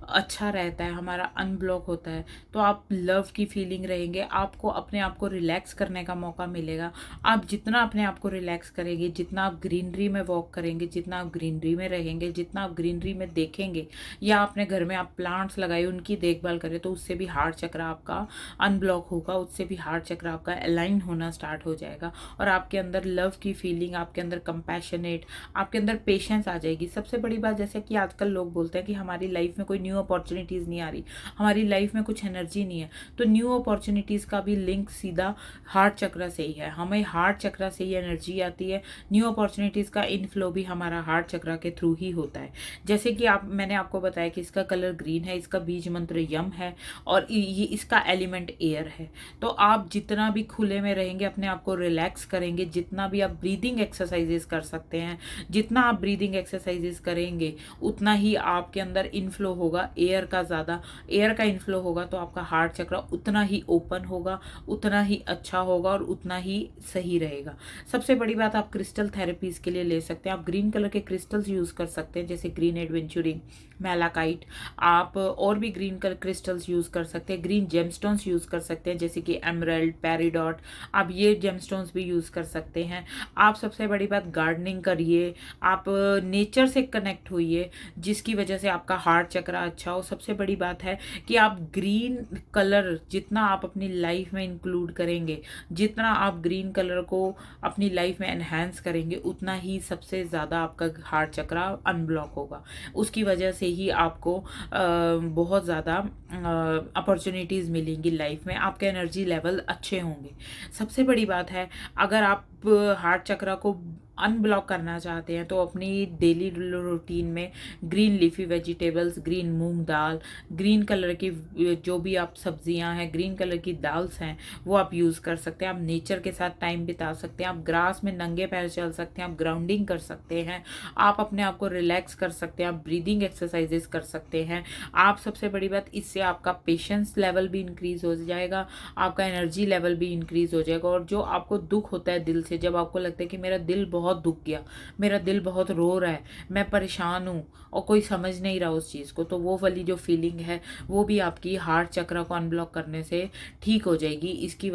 S1: अच्छा रहता है, हमारा अनब्लॉक होता है, तो आप लव की फीलिंग रहेंगे, आपको अपने आप को रिलैक्स करने का मौका मिलेगा। आप जितना अपने आप को रिलैक्स करेंगे, जितना आप ग्रीनरी में वॉक करेंगे, जितना आप ग्रीनरी में रहेंगे, जितना आप ग्रीनरी में देखेंगे, या अपने घर में आप प्लांट्स लगाए उनकी देखभाल करें, तो उससे भी हार्ट चक्रा आपका अनब्लॉक होगा, उससे भी हार्ट चक्रा आपका अलाइन होना स्टार्ट हो जाएगा, और आपके अंदर लव की फीलिंग, आपके अंदर कंपैशनेट, आपके अंदर पेशेंस आ जाएगी। सबसे बड़ी बात, जैसे कि आजकल लोग बोलते हैं कि हमारी लाइफ में कोई न्यू अपॉर्चुनिटीज़ नहीं आ रही, हमारी लाइफ में कुछ एनर्जी नहीं है, तो न्यू अपॉर्चुनिटीज़ का भी लिंक सीधा हार्ट चक्रा से ही है। हमें हार्ट चक्रा से ही एनर्जी आती है, न्यू अपॉर्चुनिटीज़ का इनफ्लो भी हमारा हार्ट चक्रा के थ्रू ही होता है। जैसे कि मैंने आपको बताया कि इसका कलर ग्रीन है, इसका बीज मंत्र यम है, और ये इसका एलिमेंट एयर है। तो आप जितना भी खुले में रहेंगे, अपने आप को रिलैक्स करेंगे, जितना भी आप ब्रीदिंग एक्सरसाइजेस कर सकते हैं, जितना आप ब्रीदिंग एक्सरसाइजेस करेंगे, उतना ही आपके अंदर इनफ्लो होगा एयर का, ज़्यादा एयर का इनफ्लो होगा, तो आपका हार्ट चक्र उतना ही ओपन होगा, उतना ही अच्छा होगा, और उतना ही सही रहेगा। सबसे बड़ी बात, आप क्रिस्टल थेरेपीज के लिए ले सकते हैं। आप ग्रीन कलर के क्रिस्टल्स यूज़ कर सकते हैं, जैसे ग्रीन एडवेंचुरिन, मैलाकाइट। आप और भी ग्रीन कलर क्रिस्टल्स यूज़ कर सकते हैं, ग्रीन जेमस्टोन्स यूज़ कर सकते हैं, जैसे कि एमरल्ड, पेरिडॉट, आप ये जेमस्टोन्स भी यूज़ कर सकते हैं। आप सबसे बड़ी बात, गार्डनिंग करिए, आप नेचर से कनेक्ट होइए, जिसकी वजह से आपका हार्ट चक्र अच्छा हो। सबसे बड़ी बात है कि आप ग्रीन कलर जितना आप अपनी लाइफ में इंक्लूड करेंगे, जितना आप ग्रीन कलर को अपनी लाइफ में एनहेंस करेंगे, उतना ही सबसे ज़्यादा आपका हार्ट चक्र अनब्लॉक होगा। उसकी वजह से ही आपको बहुत ज़्यादा अपॉर्चुनिटीज़ मिलेंगी लाइफ में, आपके एनर्जी लेवल अच्छे होंगे। सबसे बड़ी बात है, अगर आप हार्ट चक्र को अनब्लॉक करना चाहते हैं, तो अपनी डेली रूटीन में ग्रीन लीफी वेजिटेबल्स, ग्रीन मूंग दाल, ग्रीन कलर की जो भी आप सब्जियां हैं, ग्रीन कलर की दाल्स हैं, वो आप यूज़ कर सकते हैं। आप नेचर के साथ टाइम बिता सकते हैं, आप ग्रास में नंगे पैर चल सकते हैं, आप ग्राउंडिंग कर सकते हैं, आप अपने आप को रिलैक्स कर सकते हैं, आप ब्रीदिंग एक्सरसाइजेस कर सकते हैं। आप सबसे बड़ी बात, इससे आपका पेशेंस लेवल भी इंक्रीज हो जाएगा, आपका एनर्जी लेवल भी इंक्रीज हो जाएगा। और जो आपको दुख होता है दिल से, जब आपको लगता है कि मेरा दिल बहुत दुख गया, मेरा दिल बहुत रो रहा है, मैं परेशान हूँ और कोई समझ नहीं रहा उस चीज़ को, तो वो वाली जो फीलिंग है, वो भी आपकी हार्ट चक्र को अनब्लॉक करने से ठीक हो जाएगी। इसकी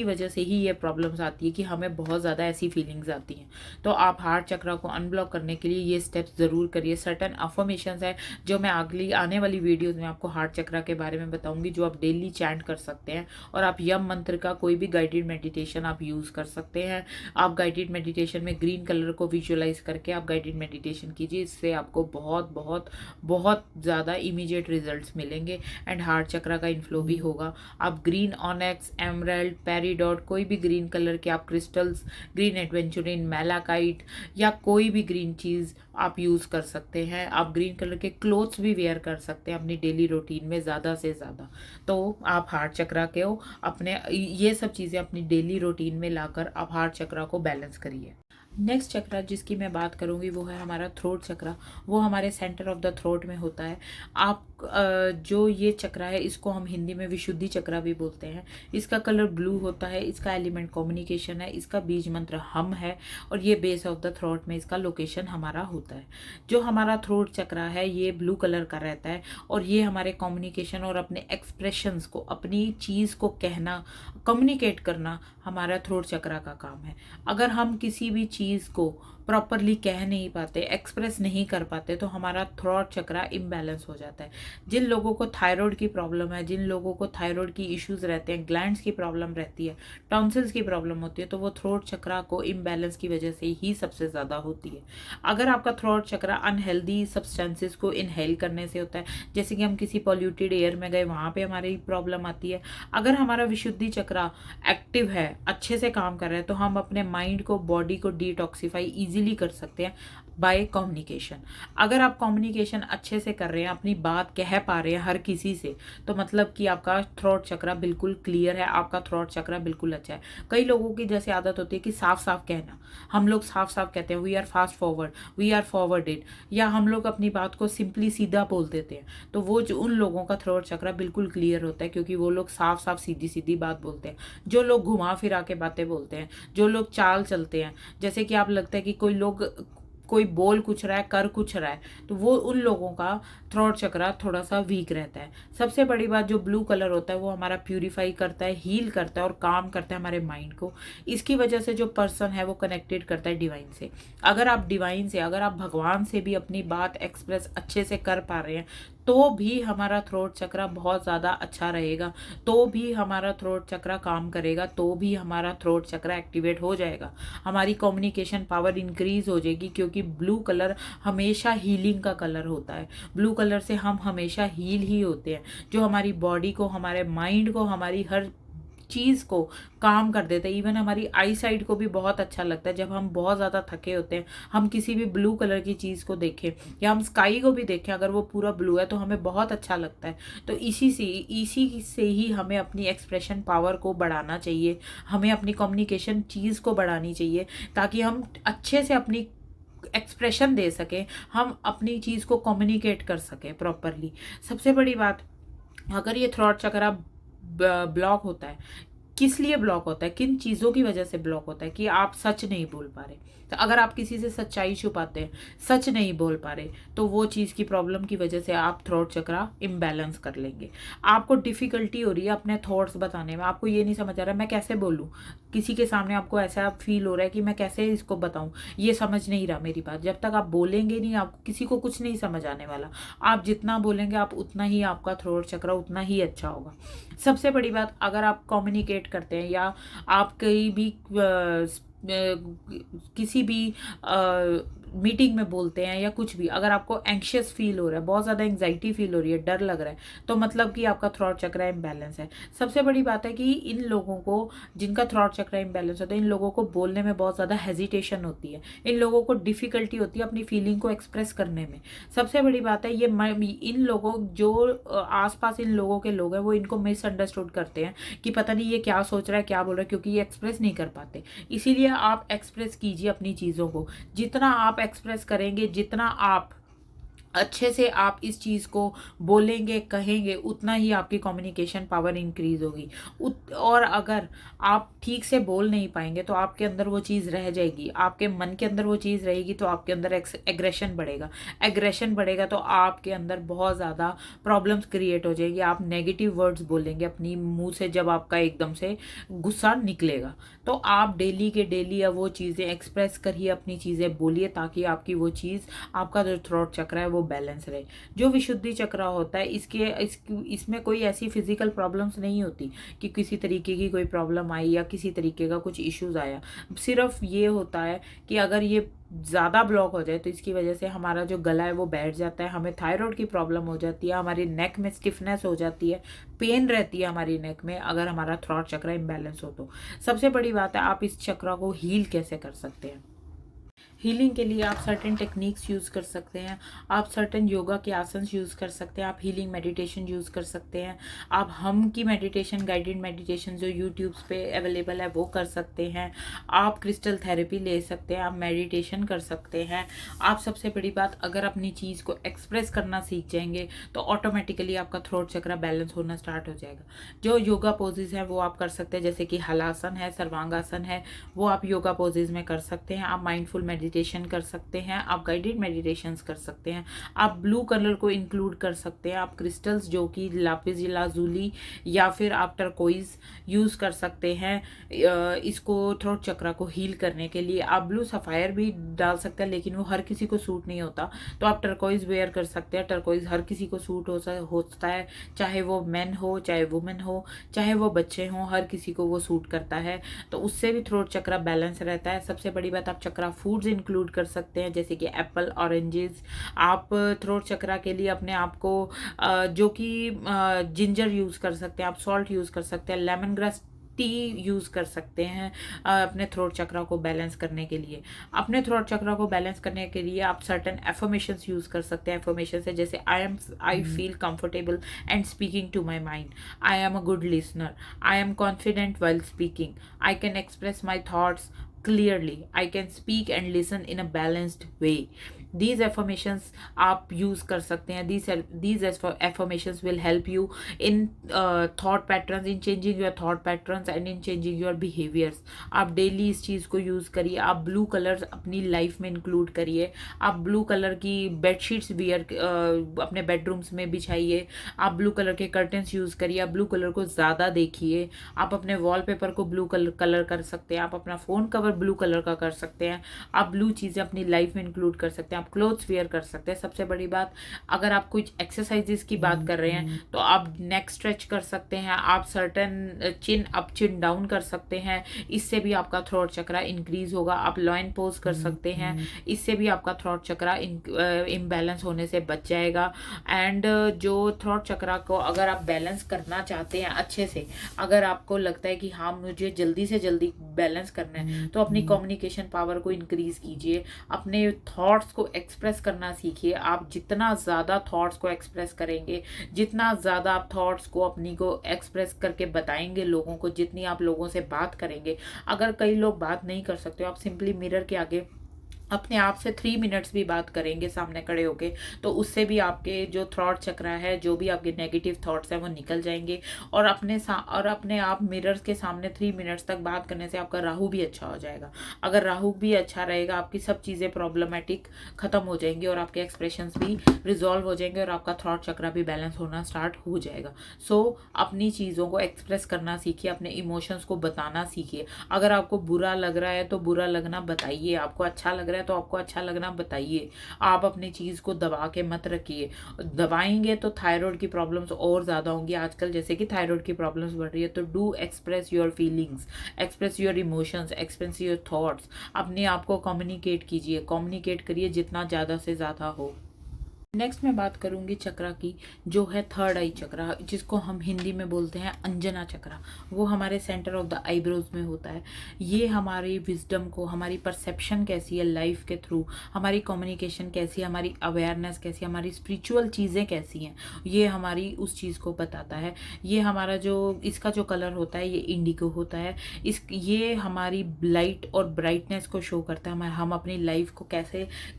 S1: वजह से ही ये प्रॉब्लम्स आती है कि हमें बहुत ज़्यादा ऐसी फीलिंग्स आती हैं। तो आप हार्ट चक्र को अनब्लॉक करने के लिए ये स्टेप्स ज़रूर करिए। सर्टन अफर्मेशंस है जो मैं अगली आने वाली वीडियोज़ में आपको हार्ट चक्र के बारे में बताऊंगी, जो आप डेली चैंट कर सकते हैं। और आप यम मंत्र का कोई भी गाइडेड मेडिटेशन आप यूज़ कर सकते हैं। आप गाइडेड मेडिटेशन में ग्रीन कलर को विजुअलाइज करके आप गाइडेड मेडिटेशन कीजिए, इससे आपको बहुत बहुत बहुत ज़्यादा इमीडिएट रिजल्ट्स मिलेंगे, एंड हार्ट चक्र का इनफ्लो भी होगा। आप ग्रीन ऑनेक्स, एमरल्ड, पेरिडॉट, कोई भी ग्रीन कलर के आप क्रिस्टल्स, ग्रीन एडवेंचुरिन, मैलाकाइट, या कोई भी ग्रीन चीज़ आप यूज़ कर सकते हैं। आप ग्रीन कलर के क्लोथ्स भी वेयर कर सकते हैं अपनी डेली रूटीन में ज़्यादा से ज़्यादा। तो आप हार्ट चक्र के अपने ये सब चीज़ें अपनी डेली रूटीन में लाकर आप हार्ट चक्र को बैलेंस करिए। नेक्स्ट चक्रा जिसकी मैं बात करूँगी वो है हमारा थ्रोट चक्रा। वो हमारे सेंटर ऑफ द थ्रोट में होता है। आप जो ये चक्रा है, इसको हम हिंदी में विशुद्धि चक्रा भी बोलते हैं। इसका कलर ब्लू होता है, इसका एलिमेंट कम्युनिकेशन है, इसका बीज मंत्र हम है, और ये बेस ऑफ द थ्रोट में इसका लोकेशन हमारा होता है। जो हमारा थ्रोट चक्रा है ये ब्लू कलर का रहता है, और ये हमारे कम्युनिकेशन और अपने एक्सप्रेशंस को, अपनी चीज़ को कहना, कम्युनिकेट करना हमारा थ्रोट चक्रा का काम है। अगर हम किसी भी चीज़ को प्रॉपरली कह नहीं पाते, एक्सप्रेस नहीं कर पाते, तो हमारा थ्रोट चक्रा इम्बैलेंस हो जाता है। जिन लोगों को थायराइड की प्रॉब्लम है, जिन लोगों को थायराइड की इश्यूज रहते हैं, ग्लैंड्स की प्रॉब्लम रहती है, टॉन्सिल्स की प्रॉब्लम होती है, तो वो थ्रोट चक्रा को इम्बैलेंस की वजह से ही सबसे ज़्यादा होती है। अगर आपका थ्रोट चक्रा अनहेल्दी सब्सटेंसेस को इनहेल करने से होता है, जैसे कि हम किसी पॉल्यूटेड एयर में गए, वहाँ पर हमारी प्रॉब्लम आती है। अगर हमारा विशुद्धि चक्रा एक्टिव है, अच्छे से काम कर रहा है, तो हम अपने माइंड को, बॉडी को डिटॉक्सिफाई इजीली कर सकते हैं। By communication. अगर आप कम्युनिकेशन अच्छे से कर रहे हैं, अपनी बात कह पा रहे हैं हर किसी से, तो मतलब कि आपका थ्रोट चक्रा बिल्कुल क्लियर है, आपका थ्रोट चक्रा बिल्कुल अच्छा है। कई लोगों की जैसे आदत होती है कि साफ साफ कहना, हम लोग साफ साफ कहते हैं we are fast forward, we are forwarded, या हम लोग अपनी बात को सिंपली सीधा बोल देते हैं। तो वो जो उन लोगों का थ्रोट चक्रा बिल्कुल क्लियर होता है, क्योंकि वो लोग साफ साफ सीधी सीधी बात बोलते हैं। जो लोग घुमा फिरा के बातें बोलते हैं, जो लोग चाल चलते हैं, जैसे कि आप लगता है कि कोई बोल कुछ रहा है, कर कुछ रहा है, तो वो उन लोगों का थ्रोट चक्रा थोड़ा सा वीक रहता है। सबसे बड़ी बात, जो ब्लू कलर होता है वो हमारा प्यूरिफाई करता है, हील करता है और काम करता है हमारे माइंड को। इसकी वजह से जो पर्सन है वो कनेक्टेड करता है डिवाइन से। अगर आप डिवाइन से, अगर आप भगवान से भी अपनी बात एक्सप्रेस अच्छे से कर पा रहे हैं, तो भी हमारा थ्रोट चक्रा बहुत ज़्यादा अच्छा रहेगा, तो भी हमारा थ्रोट चक्रा काम करेगा, तो भी हमारा थ्रोट चक्रा एक्टिवेट हो जाएगा, हमारी कम्युनिकेशन पावर इंक्रीज हो जाएगी। क्योंकि ब्लू कलर हमेशा हीलिंग का कलर होता है। ब्लू कलर से हम हमेशा हील ही होते हैं, जो हमारी बॉडी को, हमारे माइंड को, हमारी हर चीज़ को काम कर देते हैं। इवन हमारी आई साइड को भी बहुत अच्छा लगता है जब हम बहुत ज़्यादा थके होते हैं, हम किसी भी ब्लू कलर की चीज़ को देखें या हम स्काई को भी देखें, अगर वो पूरा ब्लू है तो हमें बहुत अच्छा लगता है। तो इसी से ही हमें अपनी एक्सप्रेशन पावर को बढ़ाना चाहिए, हमें अपनी कम्युनिकेशन चीज़ को बढ़ानी चाहिए, ताकि हम अच्छे से अपनी एक्सप्रेशन दे सकें, हम अपनी चीज़ को कम्युनिकेट कर सकें प्रॉपरली। सबसे बड़ी बात, अगर ये थ्रॉट चक्रा ब्लॉक होता है, किस लिए ब्लॉक होता है, किन चीज़ों की वजह से ब्लॉक होता है, कि आप सच नहीं बोल पा रहे। तो अगर आप किसी से सच्चाई छुपाते हैं, सच नहीं बोल पा रहे, तो वो चीज़ की प्रॉब्लम की वजह से आप थ्रोट चक्रा इम्बैलेंस कर लेंगे। आपको डिफ़िकल्टी हो रही है अपने थॉट्स बताने में, आपको ये नहीं समझ आ रहा मैं कैसे बोलूँ, किसी के सामने आपको ऐसा फील हो रहा है कि मैं कैसे इसको बताऊँ, ये समझ नहीं रहा मेरी बात। जब तक आप बोलेंगे नहीं, आपको किसी को कुछ नहीं समझ आने वाला। आप जितना बोलेंगे, आप उतना ही, आपका थ्रोट चक्रा उतना ही अच्छा होगा। सबसे बड़ी बात, अगर आप कम्युनिकेट करते हैं या आप कहीं भी किसी भी मीटिंग में बोलते हैं या कुछ भी, अगर आपको एंग्शियस फील हो रहा है, बहुत ज़्यादा एंग्जाइटी फील हो रही है, डर लग रहा है, तो मतलब कि आपका थ्रॉट चक्रा इम्बैलेंस है। सबसे बड़ी बात है कि इन लोगों को, जिनका थ्रॉट चक्रा इम्बैलेंस होता है, इन लोगों को बोलने में बहुत ज़्यादा हेजिटेशन होती है, इन लोगों को डिफ़िकल्टी होती है अपनी फीलिंग को एक्सप्रेस करने में। सबसे बड़ी बात है, इन लोगों, जो आसपास इन लोगों के लोग हैं, वो इनको मिसअंडरस्टूड करते हैं कि पता नहीं ये क्या सोच रहा है, क्या बोल रहा है, क्योंकि ये एक्सप्रेस नहीं कर पाते। इसीलिए आप एक्सप्रेस कीजिए अपनी चीज़ों को। जितना आप एक्सप्रेस करेंगे, जितना आप अच्छे से आप इस चीज़ को बोलेंगे, कहेंगे, उतना ही आपकी कम्युनिकेशन पावर इंक्रीज होगी। और अगर आप ठीक से बोल नहीं पाएंगे, तो आपके अंदर वो चीज़ रह जाएगी, आपके मन के अंदर वो चीज़ रहेगी, तो आपके अंदर एग्रेशन बढ़ेगा। एग्रेशन बढ़ेगा तो आपके अंदर बहुत ज़्यादा प्रॉब्लम्स क्रिएट हो जाएगी। आप नेगेटिव वर्ड्स बोलेंगे अपनी मुंह से, जब आपका एकदम से गुस्सा निकलेगा। तो आप डेली के डेली अब वो चीज़ें एक्सप्रेस करिए, अपनी चीज़ें बोलिए, ताकि आपकी वो चीज़, आपका जो थ्रोट चक्र है वो बैलेंस रहे। जो विशुद्धि चक्र होता है, इसमें कोई ऐसी फिजिकल प्रॉब्लम्स नहीं होती कि किसी तरीके की कोई प्रॉब्लम आई या किसी तरीके का कुछ इश्यूज आया। सिर्फ ये होता है कि अगर ये ज़्यादा ब्लॉक हो जाए, तो इसकी वजह से हमारा जो गला है वो बैठ जाता है, हमें थायराइड की प्रॉब्लम हो जाती है, हमारी नेक में स्टिफनेस हो जाती है, पेन रहती है हमारी नेक में, अगर हमारा थ्रॉट चक्र इम्बैलेंस हो तो। सबसे बड़ी बात है, आप इस चक्र को हील कैसे कर सकते हैं। हीलिंग के लिए आप सर्टेन टेक्निक्स यूज़ कर सकते हैं, आप सर्टेन योगा के आसन यूज़ कर सकते हैं, आप हीलिंग मेडिटेशन यूज़ कर सकते हैं, आप हम की मेडिटेशन, गाइडेड मेडिटेशन जो यूट्यूब्स पे अवेलेबल है वो कर सकते हैं, आप क्रिस्टल थेरेपी ले सकते हैं, आप मेडिटेशन कर सकते हैं। आप, सबसे बड़ी बात, अगर अपनी चीज़ को एक्सप्रेस करना सीख जाएंगे, तो ऑटोमेटिकली आपका थ्रोट चक्र बैलेंस होना स्टार्ट हो जाएगा। जो योगा पोजेज हैं वो आप कर सकते हैं, जैसे कि हलासन है, सर्वांगासन है, वो आप योगा पोजेज में कर सकते हैं। आप माइंडफुल मेडिटेशन कर सकते हैं, आप गाइडेड मेडिटेशंस कर सकते हैं, आप ब्लू कलर को इंक्लूड कर सकते हैं, आप क्रिस्टल्स जो कि लापिस लाजुली या फिर आप टर्कोइज यूज़ कर सकते हैं इसको थ्रोट चक्र को हील करने के लिए। आप ब्लू सफ़ायर भी डाल सकते हैं, लेकिन वो हर किसी को सूट नहीं होता, तो आप टर्कोइज वेयर कर सकते हैं। टर्कोइज हर किसी को सूट होता है, चाहे वो मैन हो, चाहे वुमेन हो, चाहे वो बच्चे हों, हर किसी को वो सूट करता है, तो उससे भी थ्रोट चक्र बैलेंस रहता है। सबसे बड़ी बात, आप चक्रा फूड्स इंक्लूड कर सकते हैं, जैसे कि एप्पल, ऑरेंजेस। आप थ्रोट चक्रा के लिए अपने आप को जो कि जिंजर यूज़ कर सकते हैं, आप सॉल्ट यूज़ कर सकते हैं, लेमन ग्रास टी यूज़ कर सकते हैं अपने थ्रोट चक्रा को बैलेंस करने के लिए। अपने थ्रोट चक्रा को बैलेंस करने के लिए आप सर्टेन एफर्मेशंस यूज़ कर सकते हैं। एफर्मेशंस है जैसे I feel comfortable and speaking to my mind, I am a good listener, I am confident while speaking, I can express my thoughts clearly, I can speak and listen in a balanced way. These affirmations आप use कर सकते हैं. These affirmations will help you in thought patterns, in changing your thought patterns and in changing your behaviors. आप daily इस चीज़ को use करिए. आप blue colours अपनी लाइफ में इंक्लूड करिए. आप ब्लू कलर की बेडशीट्स अपने बेडरूम्स में बिछाइए. आप ब्लू कलर के कर्टन्स यूज़ करिए. आप ब्लू कलर को ज़्यादा देखिए. आप अपने वॉलपेपर को ब्लू कलर कर सकते हैं. आप अपना फ़ोन कवर ब्लू कलर का कर सकते हैं. आप ब्लू चीज़ें अपनी लाइफ में इंक्लूड कर सकते हैं. आप क्लोथ्स वेयर कर सकते हैं. सबसे बड़ी बात, अगर आप कुछ एक्सरसाइजेस की बात कर रहे हैं तो आप नेक स्ट्रेच कर सकते हैं. आप सर्टन चिन अप चिन डाउन कर सकते हैं. इससे भी आपका थ्रोट चक्रा इंक्रीज होगा. आप लॉइन पोज कर सकते हैं. इससे भी आपका थ्रोट चक्रा इम्बैलेंस होने से बच जाएगा. एंड जो थ्रोट चक्रा को अगर आप बैलेंस करना चाहते हैं अच्छे से, अगर आपको लगता है कि हाँ मुझे जल्दी से जल्दी बैलेंस करना है, तो अपनी कम्युनिकेशन पावर को इंक्रीज कीजिए. अपने थॉट्स को एक्सप्रेस करना सीखिए. आप जितना ज़्यादा थॉट्स को एक्सप्रेस करेंगे, जितना ज़्यादा आप थॉट्स को अपनी को एक्सप्रेस करके बताएंगे लोगों को, जितनी आप लोगों से बात करेंगे. अगर कई लोग बात नहीं कर सकते, आप सिंपली मिरर के आगे अपने आप से 3 मिनट्स भी बात करेंगे सामने खड़े होके, तो उससे भी आपके जो थॉट चक्रा है, जो भी आपके नेगेटिव थॉट्स हैं वो निकल जाएंगे. और अपने आप मिरर्स के सामने 3 मिनट्स तक बात करने से आपका राहु भी अच्छा हो जाएगा. अगर राहु भी अच्छा रहेगा, आपकी सब चीज़ें प्रॉब्लमेटिक ख़त्म हो जाएंगी और आपके एक्सप्रेशंस भी रिजॉल्व हो जाएंगे और आपका थॉट चक्रा भी बैलेंस होना स्टार्ट हो जाएगा. सो अपनी चीज़ों को एक्सप्रेस करना सीखिए. अपने इमोशंस को बताना सीखिए. अगर आपको बुरा लग रहा है तो बुरा लगना बताइए. आपको अच्छा लग रहा है तो आपको अच्छा लगना बताइए. आप अपनी चीज़ को दबा के मत रखिए. दबाएंगे तो थायराइड की प्रॉब्लम्स और ज़्यादा होंगी. आजकल जैसे कि थायराइड की प्रॉब्लम्स बढ़ रही है, तो do express your feelings, express your emotions, express your thoughts. अपने आप को कम्युनिकेट कीजिए. कम्युनिकेट करिए जितना ज़्यादा से ज़्यादा हो. नेक्स्ट मैं बात करूंगी चक्रा की, जो है थर्ड आई चक्रा, जिसको हम हिंदी में बोलते हैं अंजना चक्रा. वो हमारे सेंटर ऑफ द आईब्रोज में होता है. ये हमारी विजडम को, हमारी परसेप्शन कैसी है लाइफ के थ्रू, हमारी कम्युनिकेशन कैसी है, हमारी अवेयरनेस कैसी है, हमारी स्पिरिचुअल चीज़ें कैसी हैं, ये हमारी उस चीज़ को बताता है. ये हमारा जो इसका जो कलर होता है ये इंडिगो होता है. ये हमारी लाइट और ब्राइटनेस को शो करता है. हम अपनी लाइफ को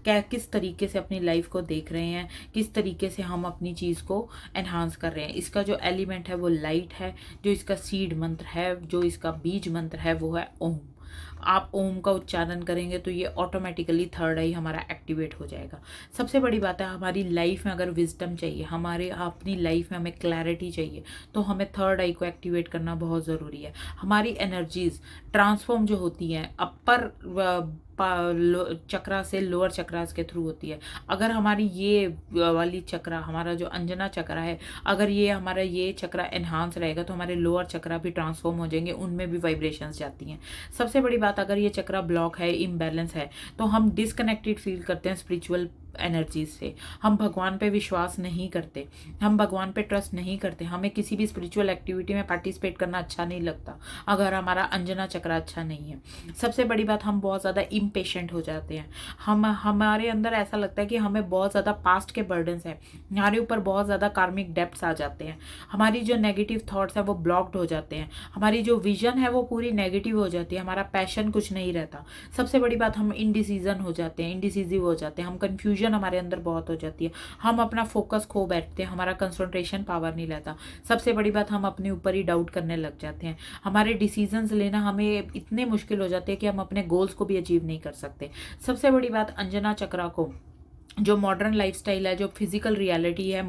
S1: किस तरीके से अपनी लाइफ को देख रहे हैं, किस तरीके से हम अपनी चीज़ को एनहांस कर रहे हैं. इसका जो एलिमेंट है वो लाइट है. जो इसका सीड मंत्र है, जो इसका बीज मंत्र है वो है ओम. आप ओम का उच्चारण करेंगे तो ये ऑटोमेटिकली थर्ड आई हमारा एक्टिवेट हो जाएगा. सबसे बड़ी बात है, हमारी लाइफ में अगर विजडम चाहिए, हमारे अपनी लाइफ में हमें क्लैरिटी चाहिए, तो हमें थर्ड आई को एक्टिवेट करना बहुत ज़रूरी है. हमारी एनर्जीज ट्रांसफॉर्म जो होती हैं अपर चक्रा से लोअर चक्रास के थ्रू होती है. अगर हमारी ये वाली चक्रा, हमारा जो अंजना चक्रा है, अगर ये हमारा ये चक्रा एनहांस रहेगा तो हमारे लोअर चक्रा भी ट्रांसफॉर्म हो जाएंगे, उनमें भी वाइब्रेशंस जाती हैं. सबसे बड़ी बात, अगर ये चक्रा ब्लॉक है, इम्बैलेंस है, तो हम डिसकनेक्टेड फील करते हैं स्पिरिचुअल एनर्जीज से. हम भगवान पे विश्वास नहीं करते, हम भगवान पे ट्रस्ट नहीं करते. हमें किसी भी स्पिरिचुअल एक्टिविटी में पार्टिसिपेट करना अच्छा नहीं लगता अगर हमारा अंजना चक्र अच्छा नहीं है. सबसे बड़ी बात, हम बहुत ज़्यादा इम्पेशेंट हो जाते हैं. हमारे अंदर ऐसा लगता है कि हमें बहुत ज़्यादा पास्ट के बर्डन्स हैं, हमारे ऊपर बहुत ज़्यादा कार्मिक डेप्थ्स आ जाते हैं. हमारी जो नेगेटिव थॉट्स हैं वो ब्लॉक्ड हो जाते हैं. हमारी जो विजन है वो पूरी नेगेटिव हो जाती है. हमारा पैशन कुछ नहीं रहता. सबसे बड़ी बात, हम इनडिसीजन हो जाते हैं, इनडिसीजिव हो जाते हैं. हम कन्फ्यूजन हमारे अंदर बहुत हो जाती है. हम अपना फोकस खो बैठते हैं. हमारा कंसंट्रेशन पावर नहीं रहता. सबसे बड़ी बात, हम अपने ऊपर ही डाउट करने लग जाते हैं. हमारे डिसीजंस लेना हमें इतने मुश्किल हो जाते हैं कि हम अपने गोल्स को भी अचीव नहीं कर सकते. सबसे बड़ी बात, अंजना चक्रा को जो मॉडर्न लाइफस्टाइल है, जो फिजिकल रियलिटी है,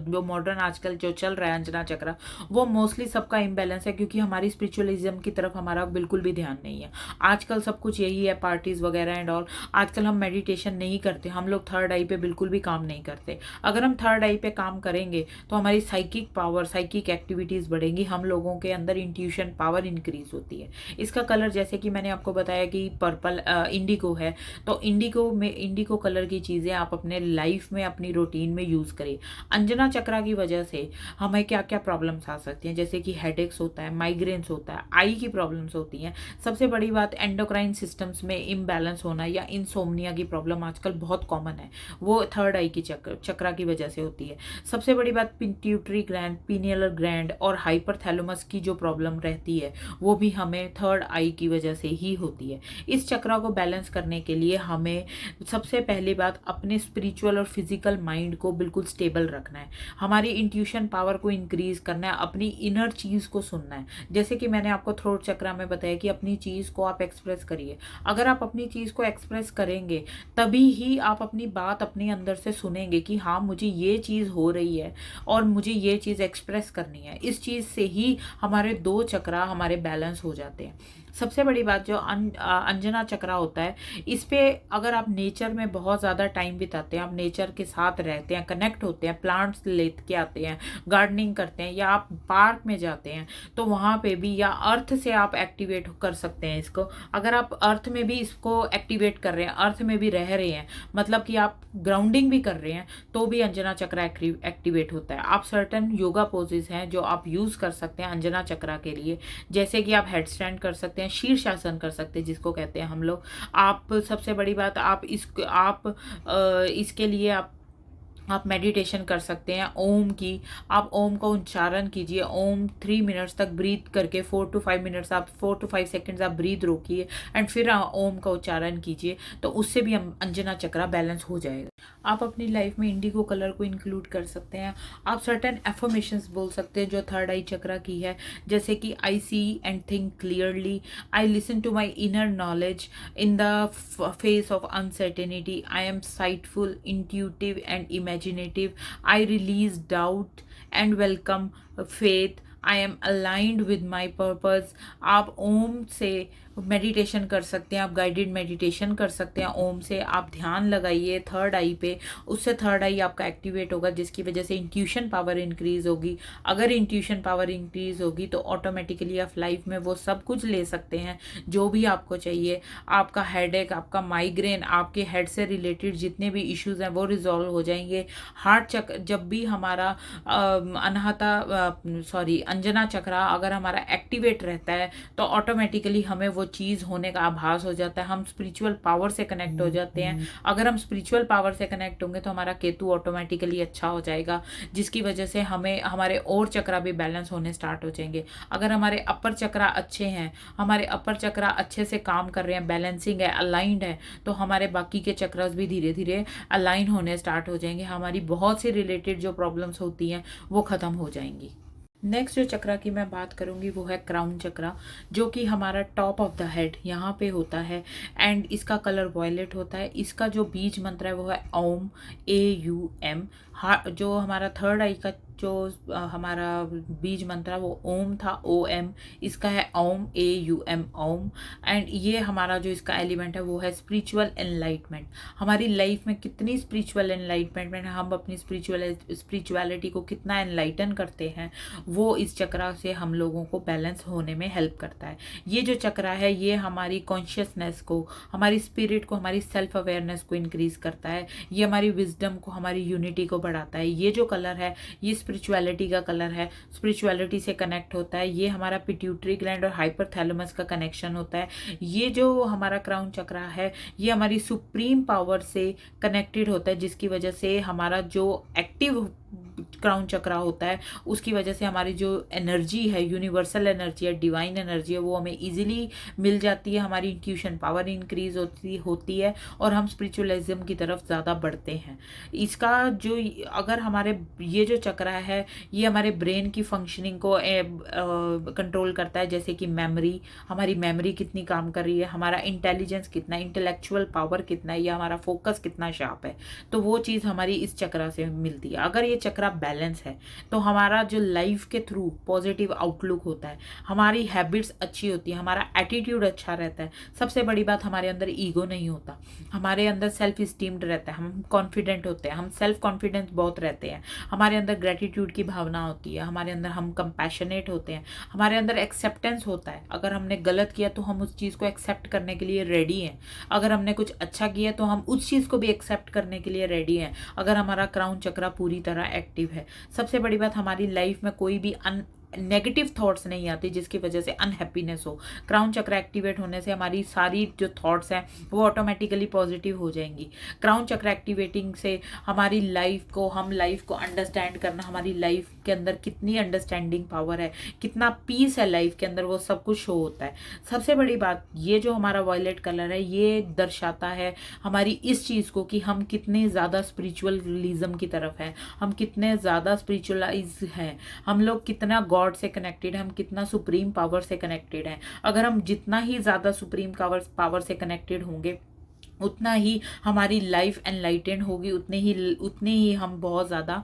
S1: जो मॉडर्न आजकल जो चल रहा है अंजना चक्रा, वो मोस्टली सबका इम्बैलेंस है, क्योंकि हमारी स्पिरिचुअलिज्म की तरफ हमारा बिल्कुल भी ध्यान नहीं है. आजकल सब कुछ यही है, पार्टीज वगैरह एंड ऑल. आजकल हम मेडिटेशन नहीं करते. हम लोग थर्ड आई पे बिल्कुल भी काम नहीं करते. अगर हम थर्ड आई पे काम करेंगे तो हमारी साइकिक पावर, साइकिक एक्टिविटीज़ बढ़ेंगी. हम लोगों के अंदर इंट्यूशन पावर इंक्रीज होती है. इसका कलर, जैसे कि मैंने आपको बताया कि पर्पल इंडिगो है, तो इंडिगो कलर की चीज़ें आप अपने लाइफ में, अपनी रूटीन में यूज़ करिए। अंजना चक्रा की वजह से हमें क्या क्या प्रॉब्लम्स आ सकती हैं, जैसे कि हेडेक्स होता है, माइग्रेन्स होता है, आई की प्रॉब्लम्स होती हैं। सबसे बड़ी बात, एंडोक्राइन सिस्टम्स में इम्बैलेंस होना या इंसोम्निया की प्रॉब्लम आजकल बहुत कॉमन है, वो थर्ड आई की चक्रा की वजह से होती है। सबसे बड़ी बात, पिट्यूटरी ग्लैंड, पीनियल ग्लैंड और हाइपरथैलेमस की जो प्रॉब्लम रहती है वो भी हमें थर्ड आई की वजह से ही होती है। इस चक्रा को बैलेंस करने के लिए हमें सबसे पहली बात अपने स्पिरिचुअल और फिजिकल माइंड को बिल्कुल स्टेबल रखना है, हमारी इंट्यूशन पावर को इंक्रीज करना है, अपनी इनर चीज़ को सुनना है। जैसे कि मैंने आपको थ्रोट चक्रा में बताया कि अपनी चीज़ को आप एक्सप्रेस करिए। अगर आप अपनी चीज़ को एक्सप्रेस करेंगे तभी ही आप अपनी बात अपने अंदर से सुनेंगे कि हाँ मुझे ये चीज़ हो रही है और मुझे ये चीज़ एक्सप्रेस करनी है। इस चीज़ से ही हमारे दो चक्रा हमारे बैलेंस हो जाते हैं। सबसे बड़ी बात जो अंजना चक्रा होता है, इस पे अगर आप नेचर में बहुत ज़्यादा टाइम बिताते हैं, आप नेचर के साथ रहते हैं, कनेक्ट होते हैं, प्लांट्स लेके आते हैं, गार्डनिंग करते हैं या आप पार्क में जाते हैं, तो वहाँ पे भी या अर्थ से आप एक्टिवेट कर सकते हैं इसको। अगर आप अर्थ में भी इसको एक्टिवेट कर रहे हैं, अर्थ में भी रह रहे हैं, मतलब कि आप ग्राउंडिंग भी कर रहे हैं, तो भी अंजना चक्रा एक्टिवेट होता है। आप सर्टन योगा पोजेज हैं जो आप यूज़ कर सकते हैं अंजना चक्रा के लिए, जैसे कि आप हेड स्टैंड कर सकते हैं, शीर्षासन कर सकते हैं जिसको कहते हैं हम लोग। आप सबसे बड़ी बात, इसके लिए आप मेडिटेशन कर सकते हैं ओम की। आप ओम का उच्चारण कीजिए, ओम 3 मिनट्स तक ब्रीथ करके 4 to 5 मिनट्स, आप 4 to 5 सेकेंड्स आप ब्रीथ रोकिए एंड फिर ओम का उच्चारण कीजिए, तो उससे भी हम अंजना चक्रा बैलेंस हो जाएगा। आप अपनी लाइफ में इंडिगो कलर को इंक्लूड कर सकते हैं। आप सर्टेन एफर्मेशंस बोल सकते हैं जो थर्ड आई चक्रा की है, जैसे कि I see and think clearly, I listen to my inner knowledge in the face of uncertainty, I am sightful, intuitive and imaginative, I release doubt and welcome faith, I am aligned with my purpose। आप ओम से meditation कर सकते हैं, आप guided meditation कर सकते हैं ओम से। आप ध्यान लगाइए थर्ड आई पे, उससे थर्ड आई आपका एक्टिवेट होगा, जिसकी वजह से इंट्यूशन पावर इंक्रीज होगी। अगर इंट्यूशन पावर इंक्रीज होगी तो ऑटोमेटिकली आप लाइफ में वो सब कुछ ले सकते हैं जो भी आपको चाहिए। आपका हेडेक, आपका माइग्रेन, आपके हेड से रिलेटेड जितने भी इश्यूज हैं वो रिजॉल्व हो जाएंगे। हार्ट चक्र, जब भी हमारा अंजना चक्रा अगर हमारा एक्टिवेट रहता है तो ऑटोमेटिकली हमें वो चीज़ होने का आभास हो जाता है, हम स्पिरिचुअल पावर से कनेक्ट हो जाते हैं। अगर हम स्पिरिचुअल पावर से कनेक्ट होंगे तो हमारा केतु ऑटोमेटिकली अच्छा हो जाएगा, जिसकी वजह से हमें हमारे और चक्रा भी बैलेंस होने स्टार्ट हो जाएंगे। अगर हमारे अपर चक्रा अच्छे हैं, हमारे अपर चक्रा अच्छे से काम कर रहे हैं, बैलेंसिंग है, अलाइंड है, तो हमारे बाकी के चक्रास भी धीरे धीरे अलाइन होने स्टार्ट हो जाएंगे। हमारी बहुत सी रिलेटेड जो प्रॉब्लम्स होती हैं वो ख़त्म हो जाएंगी। नेक्स्ट जो चक्रा की मैं बात करूंगी वो है क्राउन चक्रा, जो कि हमारा टॉप ऑफ द हेड यहाँ पे होता है एंड इसका कलर वॉयलेट होता है। इसका जो बीज मंत्र है वो है ओम, AUM। जो हमारा थर्ड आई का जो हमारा बीज मंत्र है वो ओम था, OM। इसका है ओम, AUM, ओम। एंड ये हमारा जो इसका एलिमेंट है वो है स्पिरिचुअल एनलाइटमेंट। हमारी लाइफ में कितनी स्पिरिचुअल एनलाइटमेंट है, हम अपनी स्पिरिचुअलिटी को कितना एनलाइटन करते हैं, वो इस चक्रा से हम लोगों को बैलेंस होने में हेल्प करता है। ये जो चक्रा है ये हमारी कॉन्शियसनेस को, हमारी स्पिरिट को, हमारी सेल्फ अवेयरनेस को इंक्रीज करता है। ये हमारी विजडम को, हमारी यूनिटी को बढ़ाता है। ये जो कलर है ये स्पिरिचुअलिटी का कलर है, स्पिरिचुअलिटी से कनेक्ट होता है। ये हमारा पिट्यूटरी ग्लैंड और हाइपरथैलेमस का कनेक्शन होता है। ये जो हमारा क्राउन चक्रा है ये हमारी सुप्रीम पावर से कनेक्टेड होता है, जिसकी वजह से हमारा जो एक्टिव क्राउन चक्रा होता है उसकी वजह से हमारी जो एनर्जी है, यूनिवर्सल एनर्जी है, डिवाइन एनर्जी है, वो हमें इजीली मिल जाती है। हमारी इंट्यूशन पावर इंक्रीज होती है और हम स्पिरिचुअलिज्म की तरफ ज़्यादा बढ़ते हैं। इसका जो अगर हमारे ये जो चक्रा है ये हमारे ब्रेन की फंक्शनिंग को कंट्रोल करता है, जैसे कि मेमोरी, हमारी मेमोरी कितनी काम कर रही है, हमारा इंटेलिजेंस कितना, इंटेलेक्चुअल पावर कितना है, या हमारा फोकस कितना शार्प है, तो वो चीज़ हमारी इस चक्रा से मिलती है। अगर ये चक्रा बैलेंस है तो हमारा जो लाइफ के थ्रू पॉजिटिव आउटलुक होता है, हमारी हैबिट्स अच्छी होती है, हमारा एटीट्यूड अच्छा रहता है। सबसे बड़ी बात, हमारे अंदर ईगो नहीं होता, हमारे अंदर सेल्फ स्टीम्ड रहता है, हम कॉन्फिडेंट होते हैं, हम सेल्फ कॉन्फिडेंस बहुत रहते हैं, हमारे अंदर ग्रेटिट्यूड की भावना होती है, हमारे अंदर हम कंपैशनेट होते हैं, हमारे अंदर एक्सेप्टेंस होता है। अगर हमने गलत किया तो हम उस चीज़ को एक्सेप्ट करने के लिए रेडी हैं, अगर हमने कुछ अच्छा किया तो हम उस चीज़ को भी एक्सेप्ट करने के लिए रेडी हैं, अगर हमारा क्राउन चक्रा पूरी तरह एक्टिव है। सबसे बड़ी बात, हमारी लाइफ में कोई भी नेगेटिव थॉट्स नहीं आती जिसकी वजह से अनहैप्पीनेस हो। क्राउन चक्र एक्टिवेट होने से हमारी सारी जो थॉट्स हैं वो ऑटोमेटिकली पॉजिटिव हो जाएंगी। क्राउन चक्र एक्टिवेटिंग से हमारी लाइफ को अंडरस्टैंड करना, हमारी लाइफ के अंदर कितनी अंडरस्टैंडिंग पावर है, कितना पीस है लाइफ के अंदर, वो सब कुछ शो होता है। सबसे बड़ी बात, ये जो हमारा वॉयलेट कलर है ये दर्शाता है हमारी इस चीज़ को कि हम कितने ज़्यादा स्पिरिचुअलिज्म की तरफ हैं, हम कितने ज़्यादा स्पिरिचुअलाइज हैं, हम लोग कितना गॉड से कनेक्टेड है, हम कितना सुप्रीम पावर से कनेक्टेड हैं। अगर हम जितना ही ज़्यादा सुप्रीम पावर से कनेक्टेड होंगे उतना ही हमारी लाइफ एनलाइटेंड होगी, उतने ही हम बहुत ज़्यादा